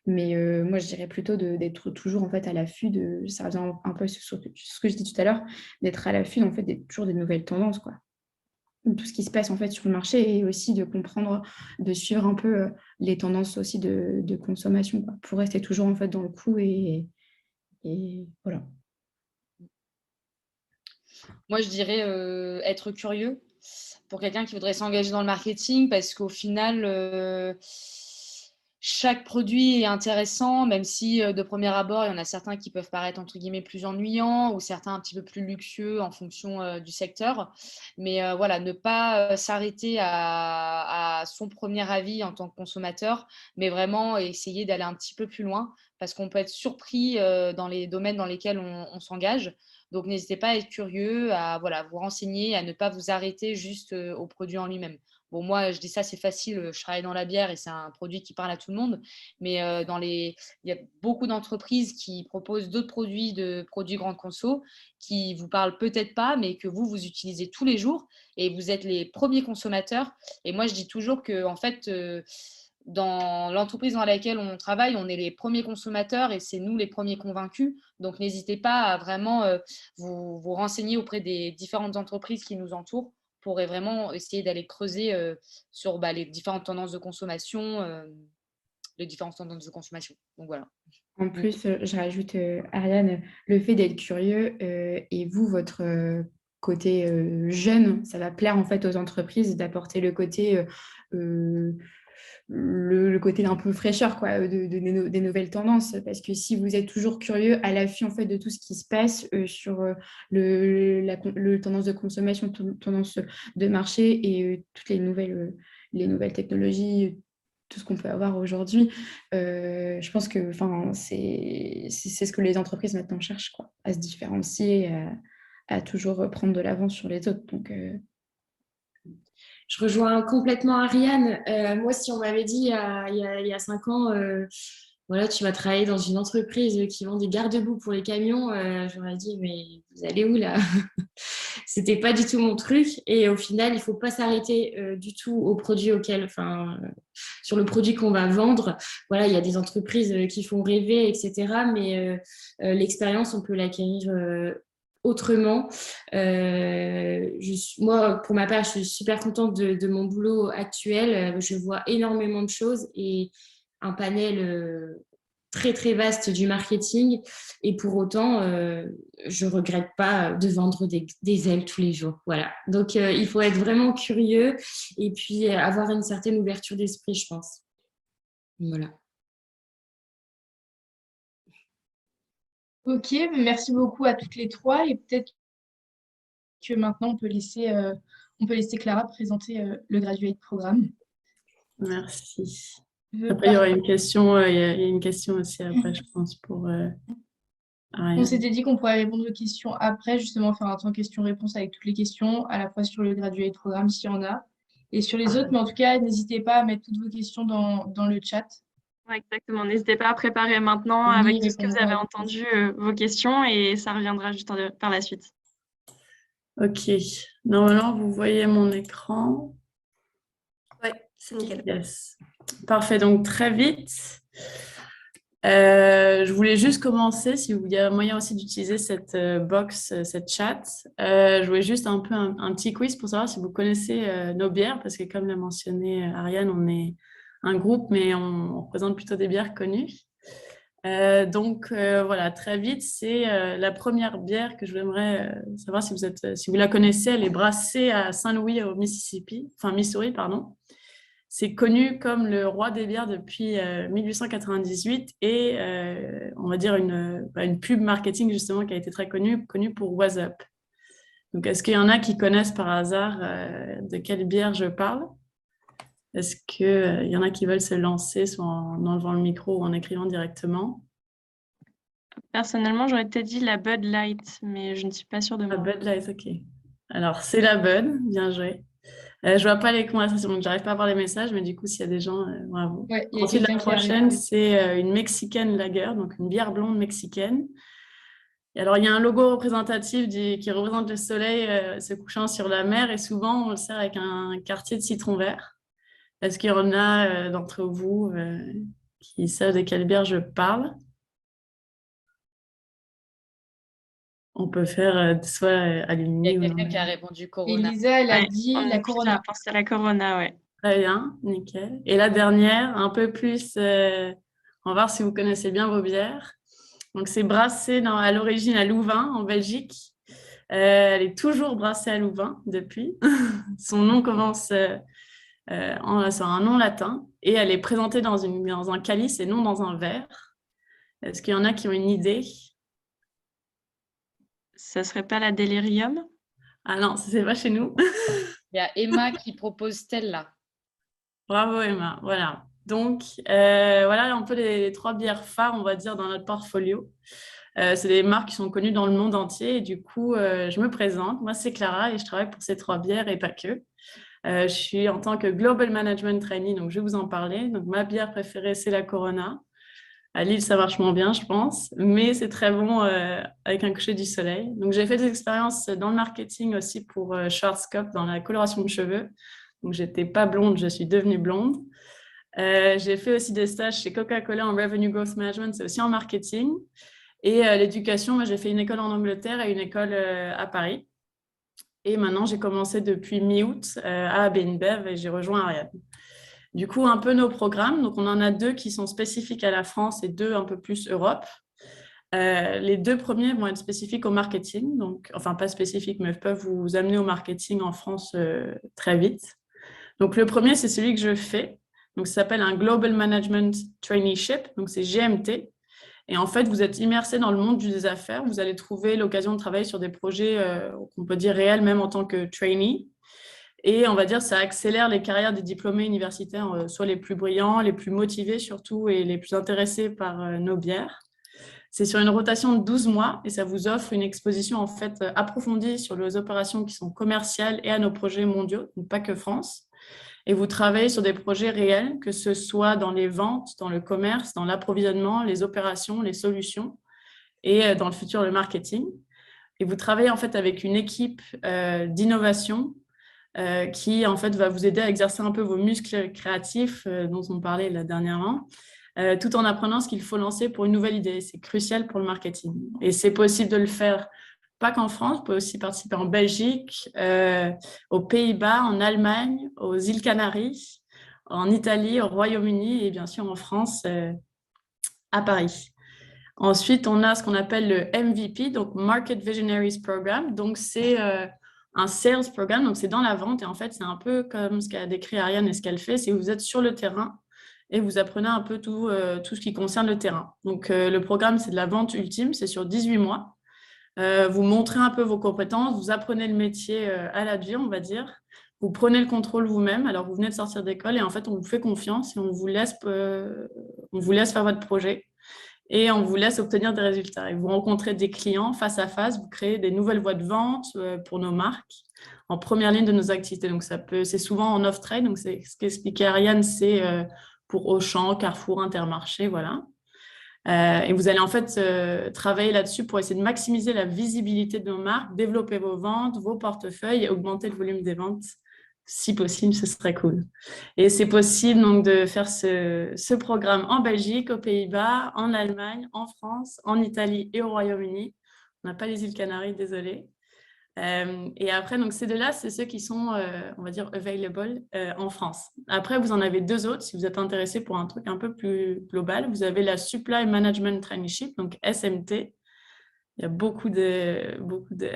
Mais moi, je dirais plutôt d'être toujours en fait, à l'affût de, ça revient un peu sur ce que je dis tout à l'heure, d'être à l'affût en fait, toujours des nouvelles tendances, quoi. Tout ce qui se passe en fait sur le marché et aussi de comprendre, de suivre un peu les tendances aussi de consommation, quoi, pour rester toujours en fait dans le coup et voilà. Moi, je dirais être curieux pour quelqu'un qui voudrait s'engager dans le marketing parce qu'au final, chaque produit est intéressant, même si de premier abord, il y en a certains qui peuvent paraître entre guillemets plus ennuyants ou certains un petit peu plus luxueux en fonction du secteur. Mais voilà, ne pas s'arrêter à son premier avis en tant que consommateur, mais vraiment essayer d'aller un petit peu plus loin parce qu'on peut être surpris dans les domaines dans lesquels on s'engage. Donc, n'hésitez pas à être curieux, à vous renseigner, à ne pas vous arrêter juste au produit en lui-même. Bon, moi, je dis ça, c'est facile, je travaille dans la bière et c'est un produit qui parle à tout le monde. Mais il y a beaucoup d'entreprises qui proposent d'autres produits, de produits grande conso, qui vous parlent peut-être pas, mais que vous utilisez tous les jours et vous êtes les premiers consommateurs. Et moi, je dis toujours que, en fait, dans l'entreprise dans laquelle on travaille, on est les premiers consommateurs et c'est nous les premiers convaincus. Donc, n'hésitez pas à vraiment vous renseigner auprès des différentes entreprises qui nous entourent pour vraiment essayer d'aller creuser sur les différentes tendances de consommation. Donc, voilà. En plus, je rajoute, Ariane, le fait d'être curieux et vous, votre côté jeune, ça va plaire en fait aux entreprises d'apporter le côté, le côté un peu fraîcheur quoi, des nouvelles tendances. Parce que si vous êtes toujours curieux, à l'affût en fait de tout ce qui se passe sur le tendance de consommation, tendance de marché et toutes les nouvelles technologies, tout ce qu'on peut avoir aujourd'hui. Je pense que c'est ce que les entreprises maintenant cherchent, quoi, à se différencier, à toujours prendre de l'avance sur les autres. Donc, Je rejoins complètement Ariane. Moi, si on m'avait dit il y a 5 ans, voilà, tu vas travailler dans une entreprise qui vend des garde-boue pour les camions, j'aurais dit, mais vous allez où là? C'était pas du tout mon truc. Et au final, il faut pas s'arrêter du tout au produit sur le produit qu'on va vendre. Voilà, il y a des entreprises qui font rêver, etc. Mais l'expérience, on peut l'acquérir autrement. Moi, pour ma part, je suis super contente de mon boulot actuel. Je vois énormément de choses et un panel très, très vaste du marketing. Et pour autant, je ne regrette pas de vendre des ailes tous les jours. Voilà. Donc, il faut être vraiment curieux et puis avoir une certaine ouverture d'esprit, je pense. Voilà. Ok, merci beaucoup à toutes les trois et peut-être que maintenant on peut laisser Clara présenter le Graduate Programme. Merci. Après, il y aura une question, il y a une question aussi après, je pense, pour Ariane. On s'était dit qu'on pourrait répondre aux questions après, justement faire un temps questions-réponses avec toutes les questions, à la fois sur le Graduate Programme s'il y en a, et sur les autres. Mais en tout cas, n'hésitez pas à mettre toutes vos questions dans le chat. Ouais, exactement. N'hésitez pas à préparer maintenant Oui, avec tout ce que vous avez entendu vos questions et ça reviendra juste par la suite. Ok. Normalement, vous voyez mon écran. Oui, c'est nickel. Yes. Parfait. Donc, très vite. Je voulais juste commencer, s'il y a moyen aussi d'utiliser cette box, cette chat. Je voulais juste un peu un petit quiz pour savoir si vous connaissez nos bières, parce que comme l'a mentionné Ariane, on est un groupe, mais on représente plutôt des bières connues. Donc voilà, très vite, c'est la première bière que je voudrais savoir si vous la connaissez. Elle est brassée à Saint-Louis au Missouri, pardon. C'est connu comme le roi des bières depuis 1898 et on va dire une pub marketing justement qui a été très connue pour What's Up. Donc, est-ce qu'il y en a qui connaissent par hasard de quelle bière je parle? Est-ce qu'il y en a qui veulent se lancer soit en enlevant le micro ou en écrivant directement? Personnellement, j'aurais peut-être dit la Bud Light, mais je ne suis pas sûre de La moi. Bud Light, ok. Alors, c'est la Bud, bien joué. Je vois pas les conversations, donc j'arrive pas à voir les messages, mais du coup, s'il y a des gens, bravo. Ouais, il y a Ensuite, la quelqu'un qui arrive. prochaine, c'est une Mexican Lager, donc une bière blonde mexicaine. Et alors, il y a un logo représentatif qui représente le soleil se couchant sur la mer, et souvent, on le sert avec un quartier de citron vert. Est-ce qu'il y en a d'entre vous qui savent de quelle bière je parle? On peut faire soit aligné Il y ou a non. quelqu'un qui a répondu Corona. Elisa, elle a Ouais, dit on la a Corona. pensé à la Corona, ouais. Très bien, nickel. Et la dernière, un peu plus, on va voir si vous connaissez bien vos bières. Donc, c'est brassé à l'origine à Louvain, en Belgique. Elle est toujours brassée à Louvain depuis. Son nom commence sur un nom latin et elle est présentée dans un calice et non dans un verre. Est-ce qu'il y en a qui ont une idée? Ça serait pas la Delirium? Ah non, c'est pas chez nous. Il y a Emma qui propose Stella. Bravo Emma, voilà. Donc, voilà un peu les 3 bières phares, on va dire, dans notre portfolio. C'est des marques qui sont connues dans le monde entier et du coup, je me présente. Moi, c'est Clara et je travaille pour ces 3 bières et pas que. Je suis en tant que Global Management Trainee, donc je vais vous en parler. Donc, ma bière préférée, c'est la Corona. À Lille, ça marche moins bien, je pense, mais c'est très bon avec un coucher du soleil. Donc, j'ai fait des expériences dans le marketing aussi pour Schwarzkopf dans la coloration de cheveux. Donc, j'étais pas blonde, je suis devenue blonde. J'ai fait aussi des stages chez Coca-Cola en Revenue Growth Management, c'est aussi en marketing. Et l'éducation, moi, j'ai fait une école en Angleterre et une école à Paris. Et maintenant, j'ai commencé depuis mi-août à AB InBev et j'ai rejoint Ariane. Du coup, un peu nos programmes. Donc, on en a 2 qui sont spécifiques à la France et 2 un peu plus Europe. Les 2 premiers vont être spécifiques au marketing. Donc, enfin, pas spécifiques, mais peuvent vous amener au marketing en France très vite. Donc, le premier, c'est celui que je fais. Donc, ça s'appelle un Global Management Traineeship. Donc, c'est GMT. Et en fait, vous êtes immersé dans le monde des affaires. Vous allez trouver l'occasion de travailler sur des projets qu'on peut dire réels, même en tant que trainee. Et on va dire, ça accélère les carrières des diplômés universitaires, soit les plus brillants, les plus motivés surtout, et les plus intéressés par nos bières. C'est sur une rotation de 12 mois et ça vous offre une exposition en fait approfondie sur les opérations qui sont commerciales et à nos projets mondiaux, donc pas que France. Et vous travaillez sur des projets réels, que ce soit dans les ventes, dans le commerce, dans l'approvisionnement, les opérations, les solutions et dans le futur, le marketing. Et vous travaillez en fait avec une équipe d'innovation qui en fait va vous aider à exercer un peu vos muscles créatifs dont on parlait là dernièrement, tout en apprenant ce qu'il faut lancer pour une nouvelle idée. C'est crucial pour le marketing. Et c'est possible de le faire pas qu'en France, vous pouvez aussi participer en Belgique, aux Pays-Bas, en Allemagne, aux îles Canaries, en Italie, au Royaume-Uni et bien sûr en France, à Paris. Ensuite, on a ce qu'on appelle le MVP, donc Market Visionaries Program. Donc, c'est un sales programme, donc c'est dans la vente. Et en fait, c'est un peu comme ce qu'a décrit Ariane et ce qu'elle fait, c'est que vous êtes sur le terrain et vous apprenez un peu tout ce qui concerne le terrain. Donc, le programme, c'est de la vente ultime, c'est sur 18 mois. Vous montrez un peu vos compétences, vous apprenez le métier à la dure, on va dire. Vous prenez le contrôle vous-même. Alors, vous venez de sortir d'école et en fait, on vous fait confiance et on vous laisse faire votre projet. Et on vous laisse obtenir des résultats. Et vous rencontrez des clients face à face, vous créez des nouvelles voies de vente pour nos marques en première ligne de nos activités. Donc, c'est souvent en off-trade. Donc, c'est ce qu'expliquait Ariane, c'est pour Auchan, Carrefour, Intermarché, voilà. Et vous allez en fait travailler là-dessus pour essayer de maximiser la visibilité de nos marques, développer vos ventes, vos portefeuilles et augmenter le volume des ventes. Si possible, ce serait cool. Et c'est possible donc de faire ce programme en Belgique, aux Pays-Bas, en Allemagne, en France, en Italie et au Royaume-Uni. On n'a pas les îles Canaries, désolé. Et après, donc ces 2-là, c'est ceux qui sont, on va dire, available en France. Après, vous en avez 2 autres si vous êtes intéressé pour un truc un peu plus global. Vous avez la Supply Management Traineeship, donc SMT. Il y a beaucoup de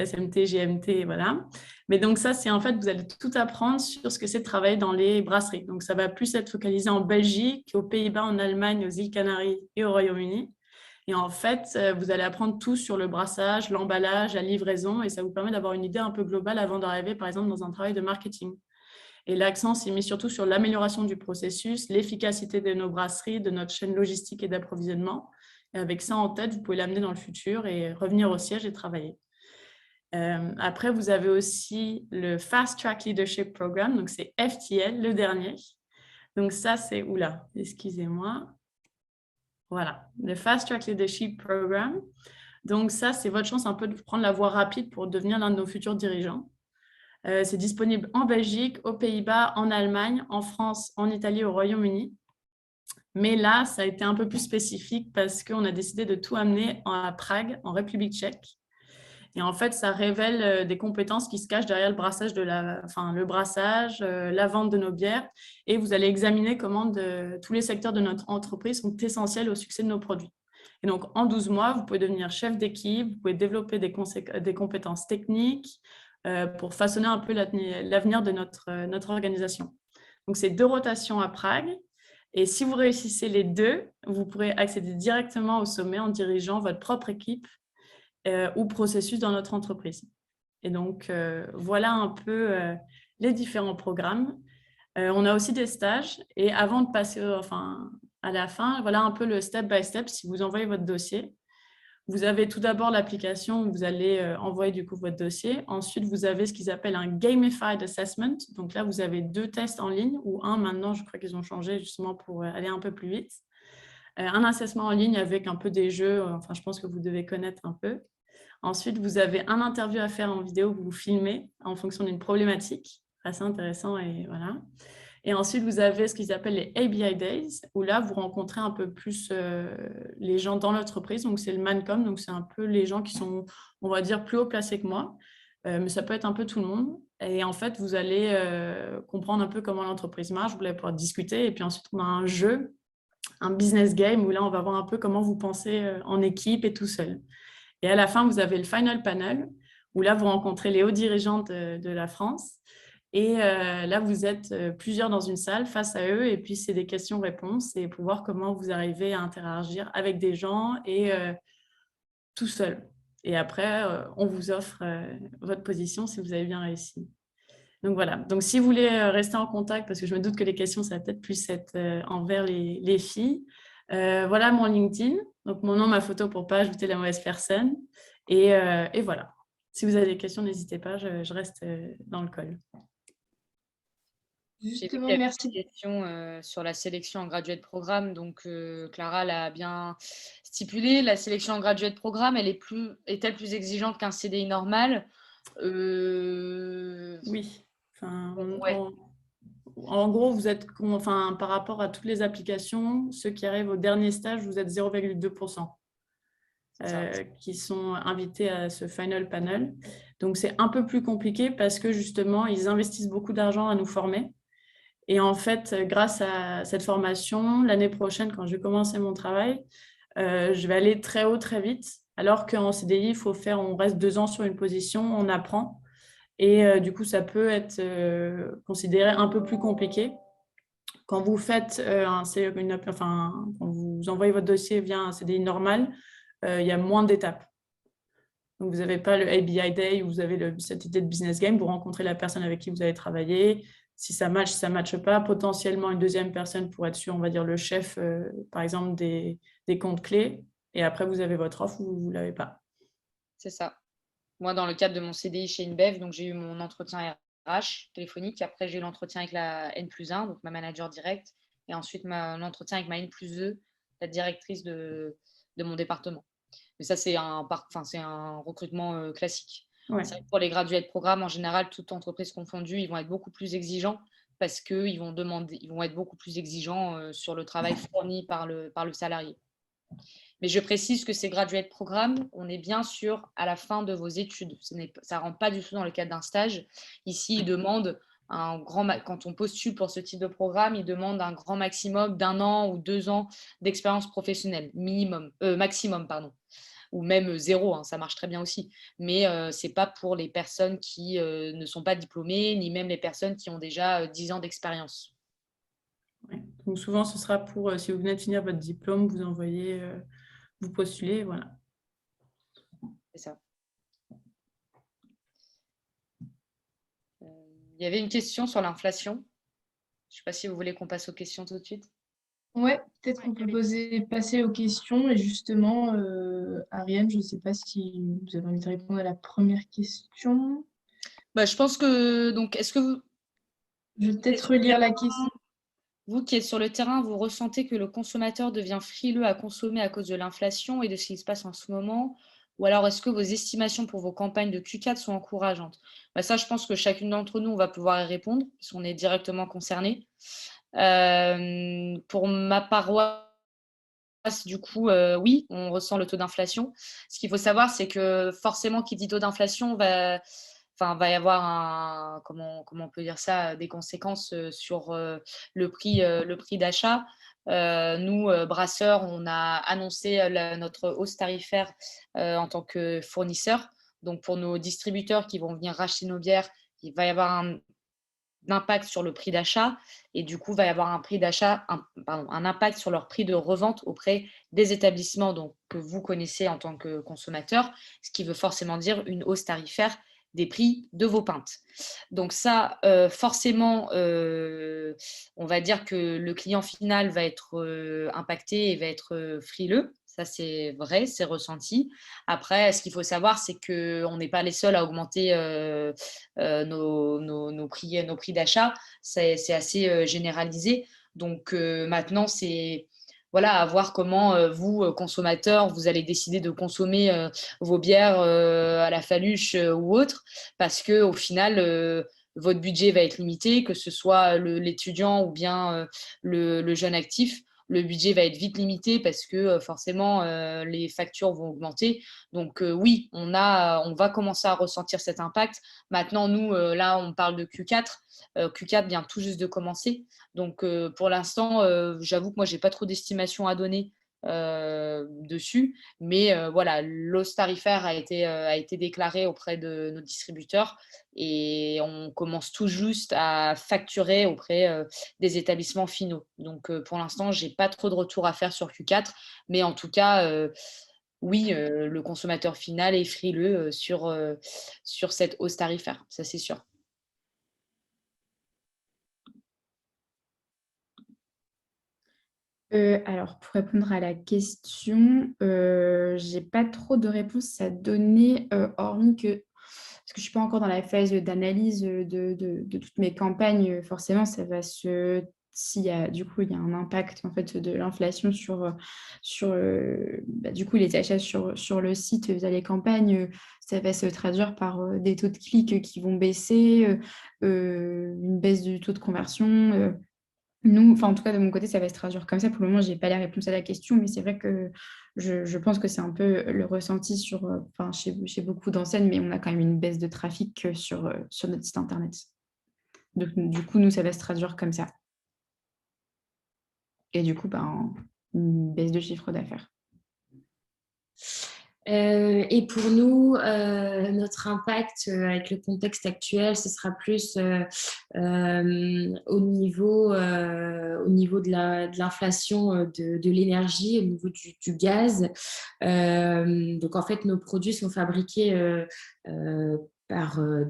SMT, GMT, voilà. Mais donc ça, c'est en fait, vous allez tout apprendre sur ce que c'est de travailler dans les brasseries. Donc ça va plus être focalisé en Belgique, aux Pays-Bas, en Allemagne, aux îles Canaries et au Royaume-Uni. Et en fait, vous allez apprendre tout sur le brassage, l'emballage, la livraison, et ça vous permet d'avoir une idée un peu globale avant d'arriver, par exemple, dans un travail de marketing. Et l'accent s'est mis surtout sur l'amélioration du processus, l'efficacité de nos brasseries, de notre chaîne logistique et d'approvisionnement. Et avec ça en tête, vous pouvez l'amener dans le futur et revenir au siège et travailler. Après, vous avez aussi le Fast Track Leadership Program, donc c'est FTL, le dernier. Donc ça, c'est, oula, excusez-moi. Voilà, le Fast Track Leadership Program. Donc ça, c'est votre chance un peu de prendre la voie rapide pour devenir l'un de nos futurs dirigeants. C'est disponible en Belgique, aux Pays-Bas, en Allemagne, en France, en Italie, au Royaume-Uni. Mais là, ça a été un peu plus spécifique parce qu'on a décidé de tout amener à Prague, en République tchèque. Et en fait, ça révèle des compétences qui se cachent derrière le brassage, le brassage, la vente de nos bières. Et vous allez examiner comment tous les secteurs de notre entreprise sont essentiels au succès de nos produits. Et donc, en 12 mois, vous pouvez devenir chef d'équipe, vous pouvez développer des compétences techniques pour façonner un peu l'avenir de notre organisation. Donc, c'est 2 rotations à Prague. Et si vous réussissez les 2, vous pourrez accéder directement au sommet en dirigeant votre propre équipe ou processus dans notre entreprise. Et donc, voilà un peu les différents programmes. On a aussi des stages. Et avant de passer à la fin, voilà un peu le step by step. Si vous envoyez votre dossier, vous avez tout d'abord l'application où vous allez envoyer du coup votre dossier. Ensuite, vous avez ce qu'ils appellent un Gamified Assessment. Donc là, vous avez 2 tests en ligne ou un maintenant, je crois qu'ils ont changé justement pour aller un peu plus vite. Un assessment en ligne avec un peu des jeux, je pense que vous devez connaître un peu. Ensuite, vous avez un interview à faire en vidéo, vous vous filmez en fonction d'une problématique. Assez intéressant et voilà. Et ensuite, vous avez ce qu'ils appellent les ABI Days, où là, vous rencontrez un peu plus les gens dans l'entreprise. Donc, c'est le Mancom, donc c'est un peu les gens qui sont, on va dire, plus haut placés que moi. Mais ça peut être un peu tout le monde. Et en fait, vous allez comprendre un peu comment l'entreprise marche, vous allez pouvoir discuter. Et puis ensuite, on a un jeu, un business game, où là, on va voir un peu comment vous pensez en équipe et tout seul. Et à la fin, vous avez le final panel, où là, vous rencontrez les hauts dirigeants de la France. Et là, vous êtes plusieurs dans une salle face à eux. Et puis, c'est des questions-réponses et pour voir comment vous arrivez à interagir avec des gens et tout seul. Et après, on vous offre votre position si vous avez bien réussi. Donc voilà. Donc si vous voulez rester en contact, parce que je me doute que les questions, ça va peut-être plus être envers les filles. Voilà mon LinkedIn. Donc mon nom, ma photo pour ne pas ajouter la mauvaise personne. Et voilà. Si vous avez des questions, n'hésitez pas, je reste dans le call. J'ai vu Justement, qu'il y avait merci. une question sur la sélection en graduate programme. Donc, Clara l'a bien stipulé. La sélection en graduate programme, est-elle plus exigeante qu'un CDI normal? Oui. Enfin, Ouais. en gros, vous êtes, par rapport à toutes les applications, ceux qui arrivent au dernier stage, vous êtes 0,2% qui sont invités à ce final panel. Donc, c'est un peu plus compliqué parce que justement, ils investissent beaucoup d'argent à nous former. Et en fait, grâce à cette formation, l'année prochaine, quand je vais commencer mon travail, je vais aller très haut, très vite. Alors qu'en CDI, on reste 2 ans sur une position, on apprend. Et du coup, ça peut être considéré un peu plus compliqué. Quand vous faites quand vous envoyez votre dossier via un CDI normal, il y a moins d'étapes. Donc, vous n'avez pas le ABI Day où vous avez cette idée de business game. Vous rencontrez la personne avec qui vous allez travailler. Si ça match, si ça ne matche pas, potentiellement une deuxième personne pour être sûr, on va dire le chef, par exemple, des comptes clés. Et après, vous avez votre offre ou vous ne l'avez pas. C'est ça. Moi, dans le cadre de mon CDI chez InBev, donc j'ai eu mon entretien RH téléphonique. Après, j'ai eu l'entretien avec la N+1, donc ma manager directe. Et ensuite, l'entretien avec ma N+2, la directrice de mon département. Mais ça, c'est un recrutement classique. Ouais. C'est vrai que pour les graduates programmes, en général, toute entreprise confondue, ils vont être beaucoup plus exigeants parce qu'ils vont être beaucoup plus exigeants sur le travail fourni par le salarié. Mais je précise que ces graduate programmes, on est bien sûr à la fin de vos études. Ça ne rentre pas du tout dans le cadre d'un stage. Ici, ils demandent quand on postule pour ce type de programme, ils demandent un grand maximum d'1 an ou 2 ans d'expérience professionnelle, maximum, pardon. Ou même 0, hein, ça marche très bien aussi. Mais ce n'est pas pour les personnes qui ne sont pas diplômées, ni même les personnes qui ont déjà 10 ans d'expérience. Ouais. Donc souvent, ce sera pour, si vous venez de finir votre diplôme, vous envoyez, vous postulez, voilà. C'est ça. Il y avait une question sur l'inflation. Je ne sais pas si vous voulez qu'on passe aux questions tout de suite. Ouais, peut-être qu'on peut passer aux questions. Et justement, Ariane, je ne sais pas si vous avez envie de répondre à la première question. Je pense que, donc, est-ce que vous... Je vais peut-être relire la question. Vous qui êtes sur le terrain, vous ressentez que le consommateur devient frileux à consommer à cause de l'inflation et de ce qui se passe en ce moment? Ou alors, est-ce que vos estimations pour vos campagnes de Q4 sont encourageantes? Ça, je pense que chacune d'entre nous, on va pouvoir y répondre, parce qu'on est directement concerné. Pour ma paroisse, du coup, oui, on ressent le taux d'inflation. Ce qu'il faut savoir, c'est que forcément, qui dit taux d'inflation va y avoir comment on peut dire ça, des conséquences sur le prix d'achat. Nous, brasseurs, on a annoncé notre hausse tarifaire en tant que fournisseur. Donc, pour nos distributeurs qui vont venir racheter nos bières, il va y avoir un impact sur le prix d'achat et du coup, il va y avoir un impact sur leur prix de revente auprès des établissements donc, que vous connaissez en tant que consommateur, ce qui veut forcément dire une hausse tarifaire des prix de vos pintes. Donc ça, forcément, on va dire que le client final va être impacté et va être frileux. Ça, c'est vrai, c'est ressenti. Après, ce qu'il faut savoir, c'est qu'on n'est pas les seuls à augmenter nos prix d'achat. C'est assez généralisé. Donc maintenant, c'est à voir comment vous, consommateurs, vous allez décider de consommer vos bières à la Faluche ou autre, parce qu'au final, votre budget va être limité, que ce soit l'étudiant ou bien le jeune actif. le budget va être vite limité parce que forcément, les factures vont augmenter. Donc oui, on va commencer à ressentir cet impact. Maintenant, nous, là, on parle de Q4. Q4 vient tout juste de commencer. Donc pour l'instant, j'avoue que moi, je n'ai pas trop d'estimation à donner dessus. Mais voilà, l'hausse tarifaire a été déclarée auprès de nos distributeurs et on commence tout juste à facturer auprès des établissements finaux. Donc pour l'instant, je n'ai pas trop de retour à faire sur Q4, mais en tout cas, oui, le consommateur final est frileux sur cette hausse tarifaire, ça c'est sûr. Alors, pour répondre à la question, j'ai pas trop de réponses à donner, hormis que parce que je suis pas encore dans la phase d'analyse de toutes mes campagnes, forcément, ça va se s'il y a du coup, il y a un impact en fait de l'inflation sur du coup les achats sur le site via les campagnes, ça va se traduire par des taux de clics qui vont baisser, une baisse du taux de conversion. Nous, enfin en tout cas de mon côté, ça va se traduire comme ça. Pour le moment, j'ai pas la réponse à la question, mais c'est vrai que je pense que c'est un peu le ressenti chez beaucoup d'enseignes, mais on a quand même une baisse de trafic sur notre site internet. Donc, du coup, nous, ça va se traduire comme ça. Et du coup, une baisse de chiffre d'affaires. Et pour nous, notre impact avec le contexte actuel, ce sera plus au niveau de l'inflation de l'énergie, au niveau du gaz. Donc en fait, nos produits sont fabriqués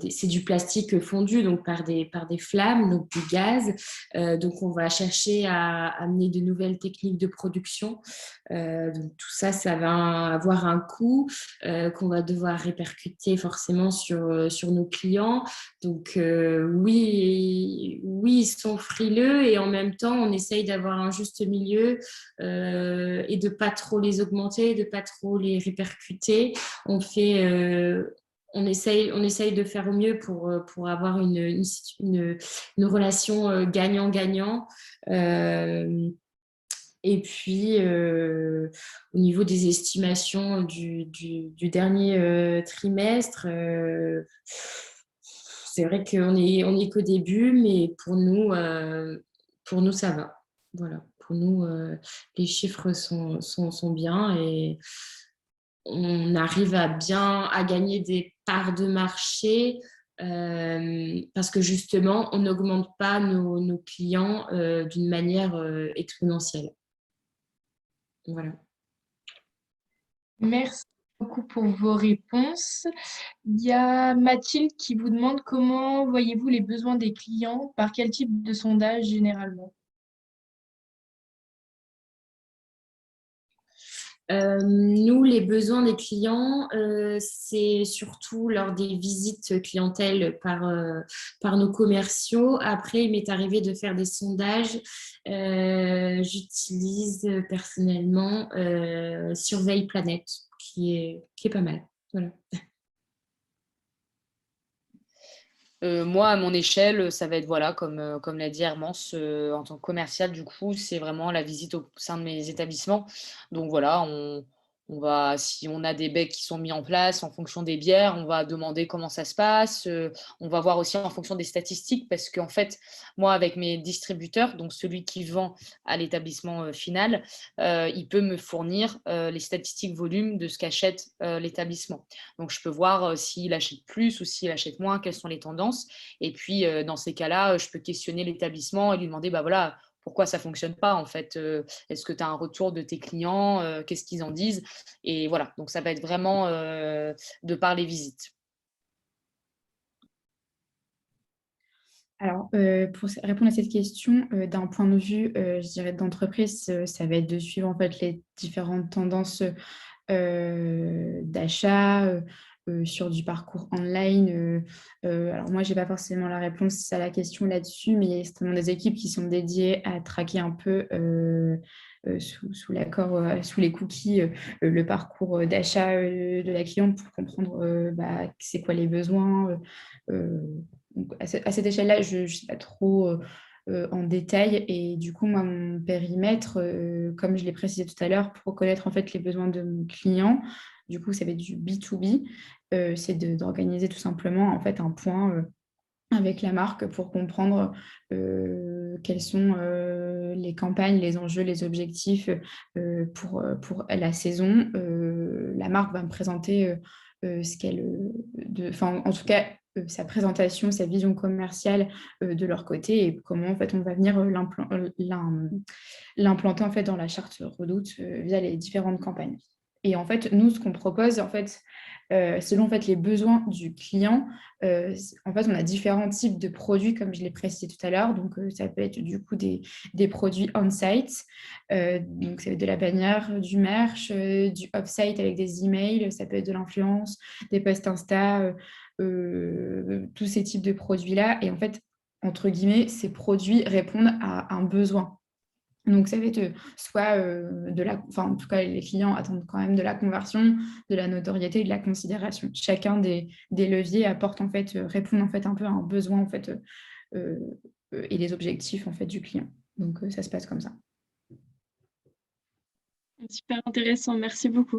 c'est du plastique fondu, donc par des flammes, donc du gaz. Donc on va chercher à amener de nouvelles techniques de production. Donc tout ça, ça va avoir un coût qu'on va devoir répercuter forcément sur nos clients. Donc oui, ils sont frileux et en même temps, on essaye d'avoir un juste milieu et de pas trop les augmenter, de pas trop les répercuter. On essaye de faire au mieux pour avoir une relation gagnant-gagnant. Et puis, au niveau des estimations du dernier trimestre, c'est vrai qu'on est qu'au début, mais pour nous, ça va. Voilà. Pour nous, les chiffres sont bien et on arrive à gagner des parts de marché parce que justement, on n'augmente pas nos clients d'une manière exponentielle. Voilà. Merci beaucoup pour vos réponses. Il y a Mathilde qui vous demande comment voyez-vous les besoins des clients, par quel type de sondage généralement? Nous, les besoins des clients, c'est surtout lors des visites clientèle par nos commerciaux. Après, il m'est arrivé de faire des sondages. J'utilise personnellement Surveille Planète, qui est pas mal. Voilà. Moi, à mon échelle, ça va être, voilà, comme l'a dit Hermance, en tant que commercial, du coup, c'est vraiment la visite au sein de mes établissements. Donc voilà, si on a des becs qui sont mis en place en fonction des bières, on va demander comment ça se passe. On va voir aussi en fonction des statistiques parce qu'en fait, moi, avec mes distributeurs, donc celui qui vend à l'établissement final, il peut me fournir les statistiques volume de ce qu'achète l'établissement. Donc, je peux voir s'il achète plus ou s'il achète moins, quelles sont les tendances. Et puis, dans ces cas-là, je peux questionner l'établissement et lui demander, bah voilà, pourquoi ça ne fonctionne pas en fait. Est-ce que tu as un retour de tes clients? Qu'est-ce qu'ils en disent? Et voilà, donc ça va être vraiment de par les visites. Alors, pour répondre à cette question, d'un point de vue, je dirais, d'entreprise, ça va être de suivre en fait les différentes tendances d'achat sur du parcours online. Alors moi, je n'ai pas forcément la réponse à la question là-dessus, mais il y a certainement des équipes qui sont dédiées à traquer un peu sous l'accord, sous les cookies, le parcours d'achat de la cliente pour comprendre c'est quoi les besoins. Donc à cette échelle-là, je ne sais pas trop en détail. Et du coup, moi, mon périmètre, comme je l'ai précisé tout à l'heure, pour connaître en fait les besoins de mon client, du coup, ça va être du B2B, c'est d'organiser tout simplement en fait un point avec la marque pour comprendre quelles sont les campagnes, les enjeux, les objectifs pour la saison. La marque va me présenter ce qu'elle, en tout cas, sa présentation, sa vision commerciale de leur côté et comment en fait on va venir l'implanter en fait dans la charte Redoute via les différentes campagnes. Et en fait, nous, ce qu'on propose, en fait, selon en fait, les besoins du client, en fait, on a différents types de produits, comme je l'ai précisé tout à l'heure. Donc, ça peut être du coup des produits on-site. Donc, ça va être de la bannière, du merch, du off-site avec des emails. Ça peut être de l'influence, des posts Insta, tous ces types de produits-là. Et en fait, entre guillemets, ces produits répondent à un besoin. Donc, ça va être soit en tout cas, les clients attendent quand même de la conversion, de la notoriété et de la considération. Chacun des leviers apporte en fait, répond en fait un peu à un besoin en fait et les objectifs en fait du client. Donc, ça se passe comme ça. Super intéressant, merci beaucoup.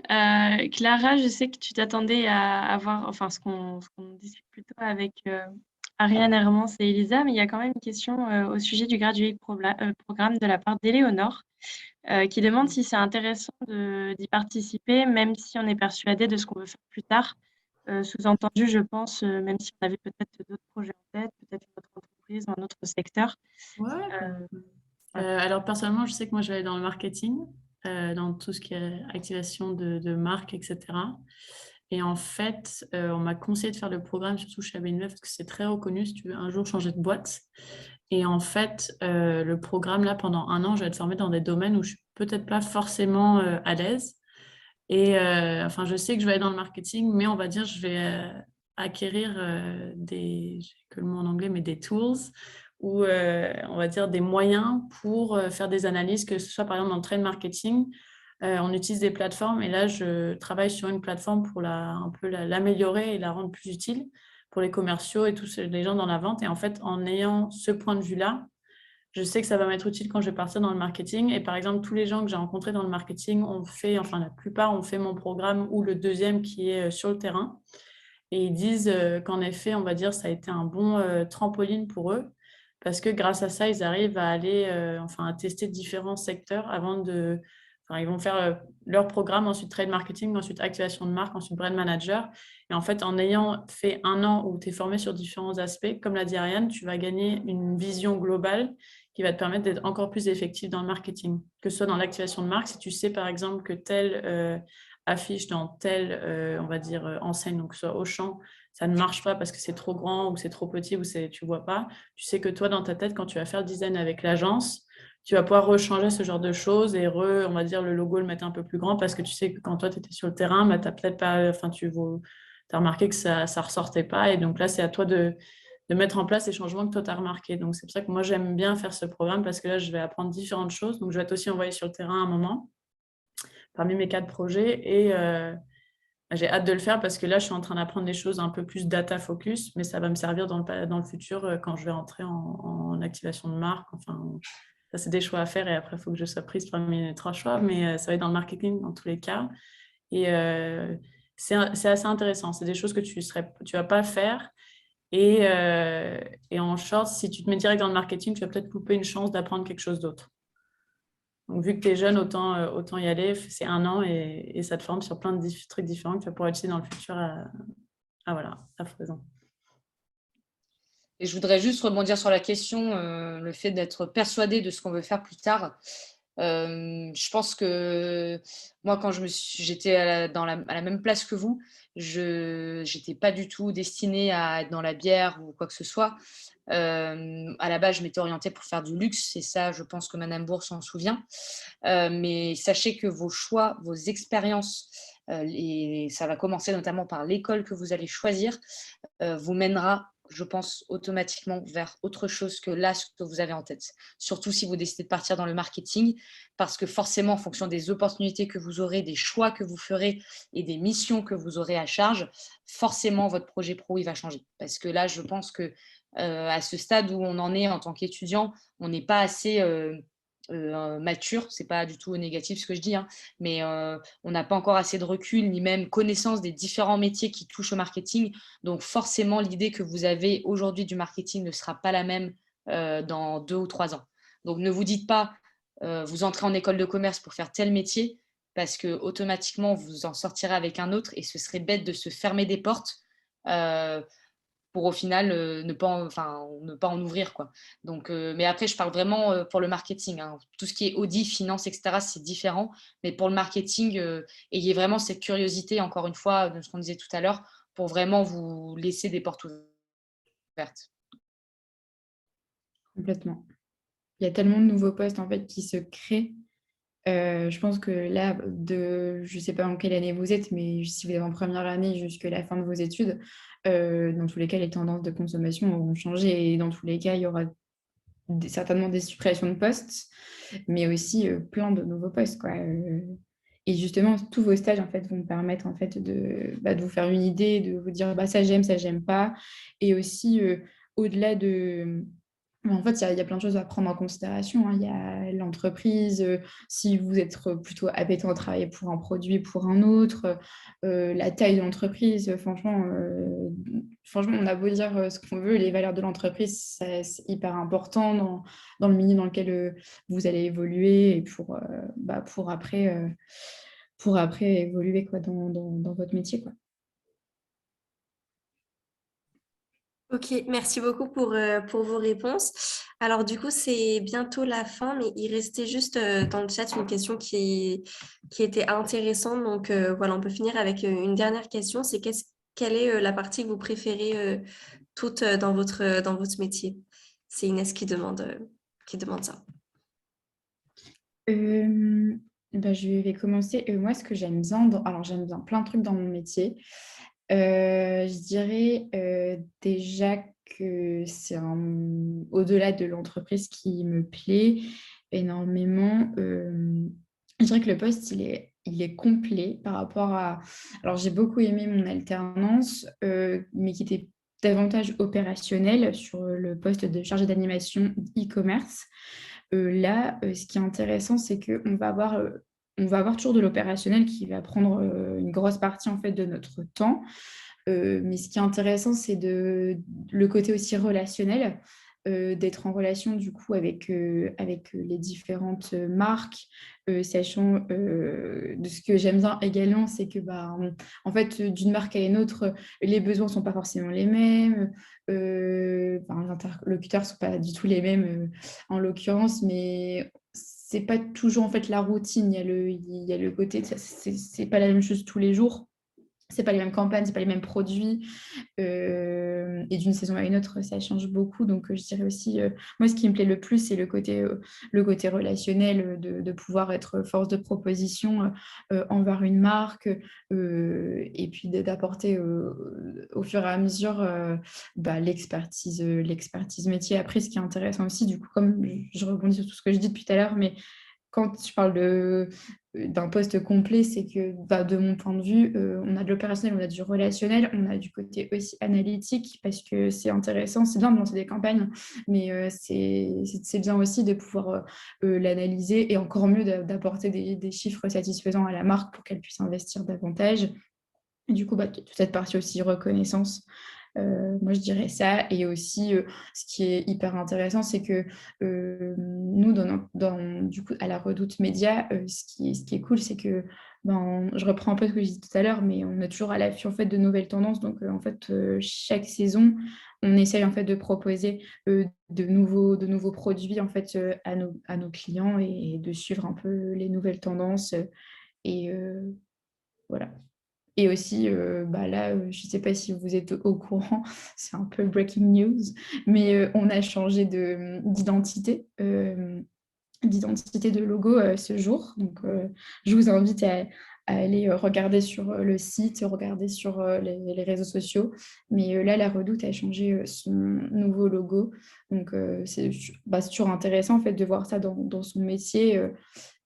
Clara, je sais que tu t'attendais à avoir, enfin, ce qu'on discute plutôt avec Ariane, Hermance et Elisa, mais il y a quand même une question au sujet du Graduate Programme de la part d'Éléonore, qui demande si c'est intéressant d'y participer, même si on est persuadé de ce qu'on veut faire plus tard. Sous-entendu, je pense, même si on avait peut-être d'autres projets en tête, peut-être une autre entreprise, un autre secteur. Ouais. Alors, personnellement, je sais que moi, je vais aller dans le marketing, dans tout ce qui est activation de marque, etc. Et en fait, on m'a conseillé de faire le programme, surtout chez AB InBev, parce que c'est très reconnu si tu veux un jour changer de boîte. Et en fait, le programme, là, pendant 1 an, je vais être formée dans des domaines où je suis peut-être pas forcément à l'aise. Et enfin, je sais que je vais aller dans le marketing, mais on va dire, je vais acquérir j'ai que le mot en anglais, mais des tools, ou on va dire des moyens pour faire des analyses, que ce soit par exemple dans le trade marketing. On utilise des plateformes et là, je travaille sur une plateforme pour un peu l'améliorer et la rendre plus utile pour les commerciaux et tous les gens dans la vente. Et en fait, en ayant ce point de vue-là, je sais que ça va m'être utile quand je vais partir dans le marketing. Et par exemple, tous les gens que j'ai rencontrés dans le marketing ont fait, enfin la plupart ont fait mon programme ou le deuxième qui est sur le terrain. Et ils disent qu'en effet, on va dire, ça a été un bon trampoline pour eux parce que grâce à ça, ils arrivent à aller, à tester différents secteurs avant de... Enfin, ils vont faire leur programme, ensuite trade marketing, ensuite activation de marque, ensuite brand manager. Et en fait, en ayant fait 1 an où tu es formé sur différents aspects, comme l'a dit Ariane, tu vas gagner une vision globale qui va te permettre d'être encore plus effectif dans le marketing. Que ce soit dans l'activation de marque, si tu sais par exemple que telle affiche dans telle, on va dire, enseigne, donc que ce soit Auchan, ça ne marche pas parce que c'est trop grand ou c'est trop petit ou tu ne vois pas. Tu sais que toi, dans ta tête, quand tu vas faire le design avec l'agence, tu vas pouvoir rechanger ce genre de choses et on va dire, le logo, le mettre un peu plus grand parce que tu sais que quand toi, tu étais sur le terrain, bah, tu n'as peut-être pas, as remarqué que ça ne ressortait pas. Et donc là, c'est à toi de mettre en place les changements que toi, tu as remarqués. Donc, c'est pour ça que moi, j'aime bien faire ce programme parce que là, je vais apprendre différentes choses. Donc, je vais être aussi envoyée sur le terrain à un moment parmi mes 4 projets. Et j'ai hâte de le faire parce que là, je suis en train d'apprendre des choses un peu plus data focus, mais ça va me servir dans le futur quand je vais entrer en activation de marque. Enfin, ça, c'est des choix à faire et après, il faut que je sois prise parmi les 3 choix, mais ça va être dans le marketing dans tous les cas. Et c'est assez intéressant. C'est des choses que tu vas pas faire. Et en short, si tu te mets direct dans le marketing, tu vas peut-être louper une chance d'apprendre quelque chose d'autre. Donc, vu que tu es jeune, autant y aller. C'est 1 an et ça te forme sur plein de trucs différents que tu vas pouvoir utiliser dans le futur à présent. Et je voudrais juste rebondir sur la question, le fait d'être persuadé de ce qu'on veut faire plus tard. Je pense que moi, quand j'étais à la même place que vous, je n'étais pas du tout destinée à être dans la bière ou quoi que ce soit. À la base, je m'étais orientée pour faire du luxe, et ça, je pense que Madame Bourg s'en souvient. Mais sachez que vos choix, vos expériences, et ça va commencer notamment par l'école que vous allez choisir, vous mènera, je pense, automatiquement vers autre chose que là, ce que vous avez en tête. Surtout si vous décidez de partir dans le marketing, parce que forcément, en fonction des opportunités que vous aurez, des choix que vous ferez et des missions que vous aurez à charge, forcément, votre projet pro, il va changer. Parce que là, je pense que à ce stade où on en est en tant qu'étudiant, on n'est pas assez mature. C'est pas du tout négatif ce que je dis, hein, mais on n'a pas encore assez de recul ni même connaissance des différents métiers qui touchent au marketing. Donc forcément, l'idée que vous avez aujourd'hui du marketing ne sera pas la même dans 2 ou 3 ans. Donc ne vous dites pas, vous entrez en école de commerce pour faire tel métier, parce que automatiquement vous en sortirez avec un autre et ce serait bête de se fermer des portes pour au final ne pas en ouvrir, quoi. Donc, mais après, je parle vraiment pour le marketing, hein. Tout ce qui est audit, finance, etc., c'est différent. Mais pour le marketing, ayez vraiment cette curiosité, encore une fois, de ce qu'on disait tout à l'heure, pour vraiment vous laisser des portes ouvertes. Complètement. Il y a tellement de nouveaux postes en fait qui se créent. Je pense que là, je ne sais pas en quelle année vous êtes, mais si vous êtes en première année jusqu'à la fin de vos études, dans tous les cas, les tendances de consommation auront changé et dans tous les cas, il y aura certainement des suppressions de postes, mais aussi plein de nouveaux postes, quoi. Et justement, tous vos stages en fait, vont permettre en fait, de vous faire une idée, de vous dire bah, ça, j'aime pas. Et aussi, au-delà de... En fait, il y a plein de choses à prendre en considération, hein. Il y a l'entreprise, si vous êtes plutôt appétent à travailler pour un produit, pour un autre, la taille de l'entreprise. Franchement, on a beau dire ce qu'on veut, les valeurs de l'entreprise, c'est hyper important dans le milieu dans lequel vous allez évoluer et pour après évoluer quoi, dans votre métier, quoi. Ok, merci beaucoup pour vos réponses. Alors du coup, c'est bientôt la fin, mais il restait juste dans le chat une question qui était intéressante. Donc voilà, on peut finir avec une dernière question. C'est quelle est la partie que vous préférez toute dans votre métier? C'est Inès qui demande ça. Je vais commencer. Moi, ce que j'aime bien, alors j'aime bien plein de trucs dans mon métier. Je dirais déjà que c'est au-delà de l'entreprise qui me plaît énormément. Je dirais que le poste, il est complet par rapport à... Alors, j'ai beaucoup aimé mon alternance, mais qui était davantage opérationnelle sur le poste de chargé d'animation e-commerce. Là, ce qui est intéressant, c'est qu'on va avoir toujours de l'opérationnel qui va prendre une grosse partie en fait, de notre temps. Mais ce qui est intéressant, c'est le côté aussi relationnel, d'être en relation du coup avec les différentes marques, sachant de ce que j'aime bien également, c'est que en fait, d'une marque à une autre, les besoins ne sont pas forcément les mêmes, les interlocuteurs ne sont pas du tout les mêmes en l'occurrence, mais c'est pas toujours en fait la routine. Il y a le côté, c'est pas la même chose tous les jours. C'est pas les mêmes campagnes, c'est pas les mêmes produits. Et d'une saison à une autre, ça change beaucoup. Donc, je dirais aussi, moi, ce qui me plaît le plus, c'est le côté relationnel, de pouvoir être force de proposition envers une marque et puis d'apporter au fur et à mesure l'expertise métier. Après, ce qui est intéressant aussi, du coup, comme je rebondis sur tout ce que je dis depuis tout à l'heure, mais quand je parle d'un poste complet, c'est que de mon point de vue, on a de l'opérationnel, on a du relationnel, on a du côté aussi analytique parce que c'est intéressant, c'est bien de lancer des campagnes, mais c'est bien aussi de pouvoir l'analyser et encore mieux d'apporter des chiffres satisfaisants à la marque pour qu'elle puisse investir davantage. Et du coup, toute cette partie aussi reconnaissance. Moi, je dirais ça. Et aussi, ce qui est hyper intéressant, c'est que nous, du coup, à la Redoute Média, ce qui est cool, c'est que, je reprends un peu ce que je disais tout à l'heure, mais on est toujours à l'affût en fait, de nouvelles tendances. Donc, en fait, chaque saison, on essaye en fait, de proposer de nouveaux produits en fait, à nos clients et de suivre un peu les nouvelles tendances. Et voilà. Et aussi, là, je ne sais pas si vous êtes au courant, c'est un peu breaking news, mais on a changé d'identité de logo ce jour. Donc, je vous invite à aller regarder sur le site, regarder sur les réseaux sociaux. Mais là, la Redoute a changé son nouveau logo. Donc, c'est toujours intéressant en fait, de voir ça dans son métier,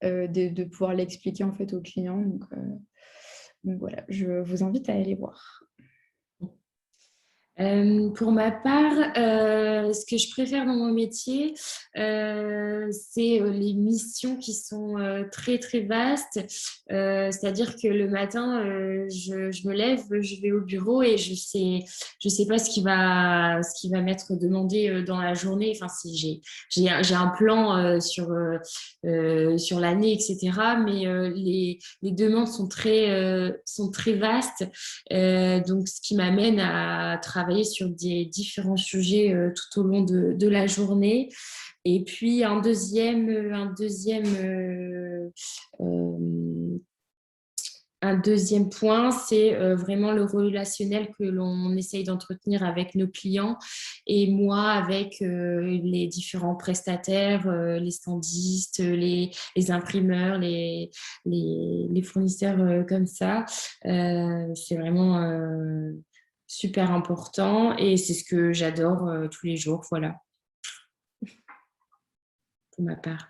de pouvoir l'expliquer en fait, aux clients. Donc voilà, je vous invite à aller voir. Pour ma part, ce que je préfère dans mon métier, c'est les missions qui sont très, très vastes. C'est-à-dire que le matin, je me lève, je vais au bureau et je sais pas ce qui va m'être demandé dans la journée. Enfin, si j'ai un plan sur l'année, etc. Mais les demandes sont très vastes. Donc, ce qui m'amène à travailler sur des différents sujets tout au long de la journée. Et puis, un deuxième point, c'est vraiment le relationnel que l'on essaye d'entretenir avec nos clients et moi avec les différents prestataires, les standistes, les imprimeurs, les fournisseurs comme ça. C'est vraiment super important et c'est ce que j'adore tous les jours, voilà, pour ma part.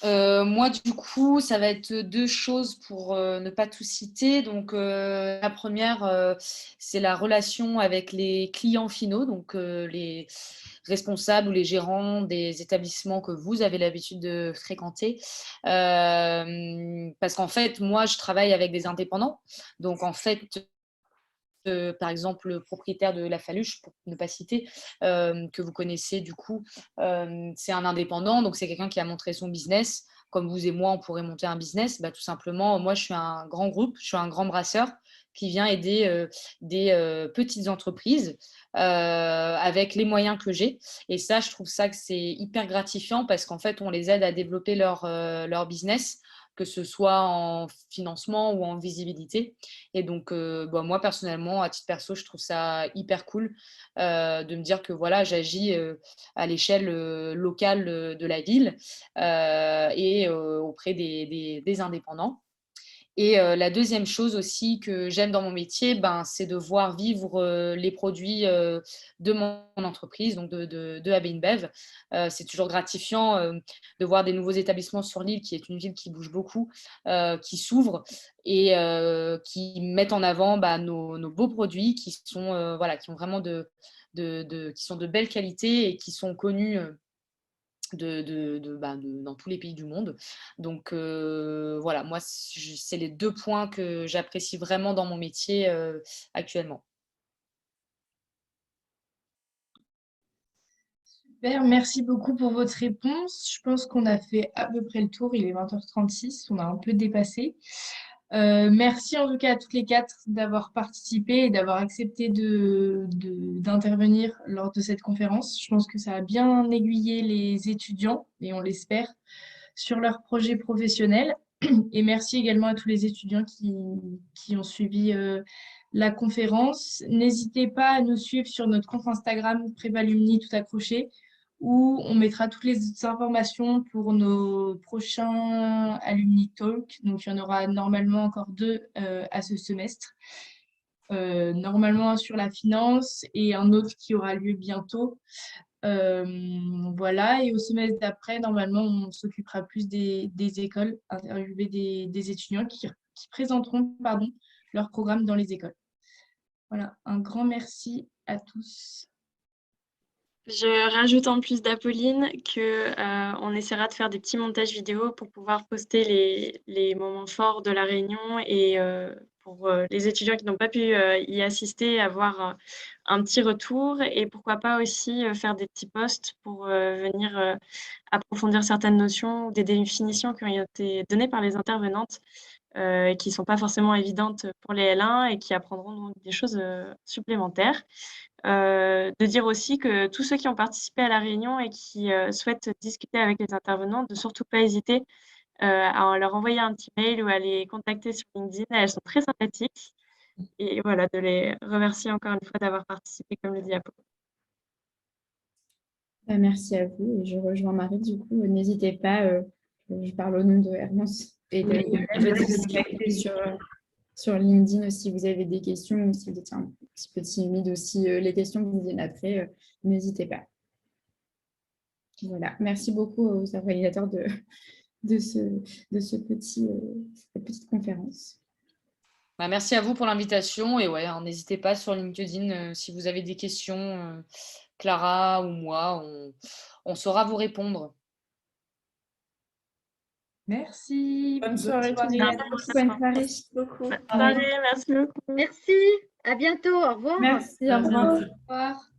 Moi, du coup, ça va être deux choses pour ne pas tout citer. Donc, la première, c'est la relation avec les clients finaux, donc les responsables ou les gérants des établissements que vous avez l'habitude de fréquenter. Parce qu'en fait, moi, je travaille avec des indépendants. Donc, en fait, par exemple, le propriétaire de La Faluche, pour ne pas citer, que vous connaissez du coup, c'est un indépendant, donc c'est quelqu'un qui a montré son business. Comme vous et moi, on pourrait monter un business. Bah, tout simplement, moi, je suis un grand groupe, je suis un grand brasseur qui vient aider des petites entreprises avec les moyens que j'ai. Et ça, je trouve ça que c'est hyper gratifiant parce qu'en fait, on les aide à développer leur business, que ce soit en financement ou en visibilité. Et donc, moi, personnellement, à titre perso, je trouve ça hyper cool de me dire que voilà, j'agis à l'échelle locale de la ville et auprès des indépendants. Et la deuxième chose aussi que j'aime dans mon métier, c'est de voir vivre les produits de mon entreprise, donc de AB InBev. C'est toujours gratifiant de voir des nouveaux établissements sur l'île, qui est une ville qui bouge beaucoup, qui s'ouvre et qui mettent en avant nos beaux produits qui sont, qui ont vraiment qui sont de belle qualité et qui sont connus dans tous les pays du monde. Donc voilà, moi, c'est les deux points que j'apprécie vraiment dans mon métier actuellement. Super, merci beaucoup pour votre réponse. Je pense qu'on a fait à peu près le tour. Il est 20h36, on a un peu dépassé. Merci en tout cas à toutes les quatre d'avoir participé et d'avoir accepté d'intervenir lors de cette conférence. Je pense que ça a bien aiguillé les étudiants, et on l'espère, sur leurs projets professionnels. Et merci également à tous les étudiants qui ont suivi la conférence. N'hésitez pas à nous suivre sur notre compte Instagram Prévalumni tout accroché, où on mettra toutes les informations pour nos prochains Alumni Talk. Donc, il y en aura normalement encore 2 à ce semestre. Normalement, un sur la finance et un autre qui aura lieu bientôt. Voilà, et au semestre d'après, normalement, on s'occupera plus des écoles, interviewer des étudiants qui présenteront leur programme dans les écoles. Voilà, un grand merci à tous. Je rajoute en plus d'Apolline qu'on essaiera de faire des petits montages vidéo pour pouvoir poster les moments forts de la réunion et pour les étudiants qui n'ont pas pu y assister, avoir un petit retour et pourquoi pas aussi faire des petits posts pour venir approfondir certaines notions ou des définitions qui ont été données par les intervenantes et qui ne sont pas forcément évidentes pour les L1 et qui apprendront donc des choses supplémentaires. De dire aussi que tous ceux qui ont participé à la réunion et qui souhaitent discuter avec les intervenants, de surtout pas hésiter à leur envoyer un petit mail ou à les contacter sur LinkedIn. Elles sont très sympathiques. Et voilà, de les remercier encore une fois d'avoir participé, comme le dit Apo. Merci à vous. Et je rejoins Marie, du coup. N'hésitez pas, je parle au nom de Hermance et de sur LinkedIn aussi, vous avez des questions ou si vous êtes un petit peu timide aussi, les questions vous viennent après, n'hésitez pas. Voilà, merci beaucoup aux organisateurs de cette petite conférence. Bah, merci à vous pour l'invitation et ouais, n'hésitez pas sur LinkedIn si vous avez des questions, Clara ou moi, on saura vous répondre. Merci. Bonne soirée tout le monde. Bonne soirée. Merci beaucoup. Bonne soirée, merci beaucoup. Merci, à bientôt, au revoir. Merci, au À revoir. bientôt. Au revoir.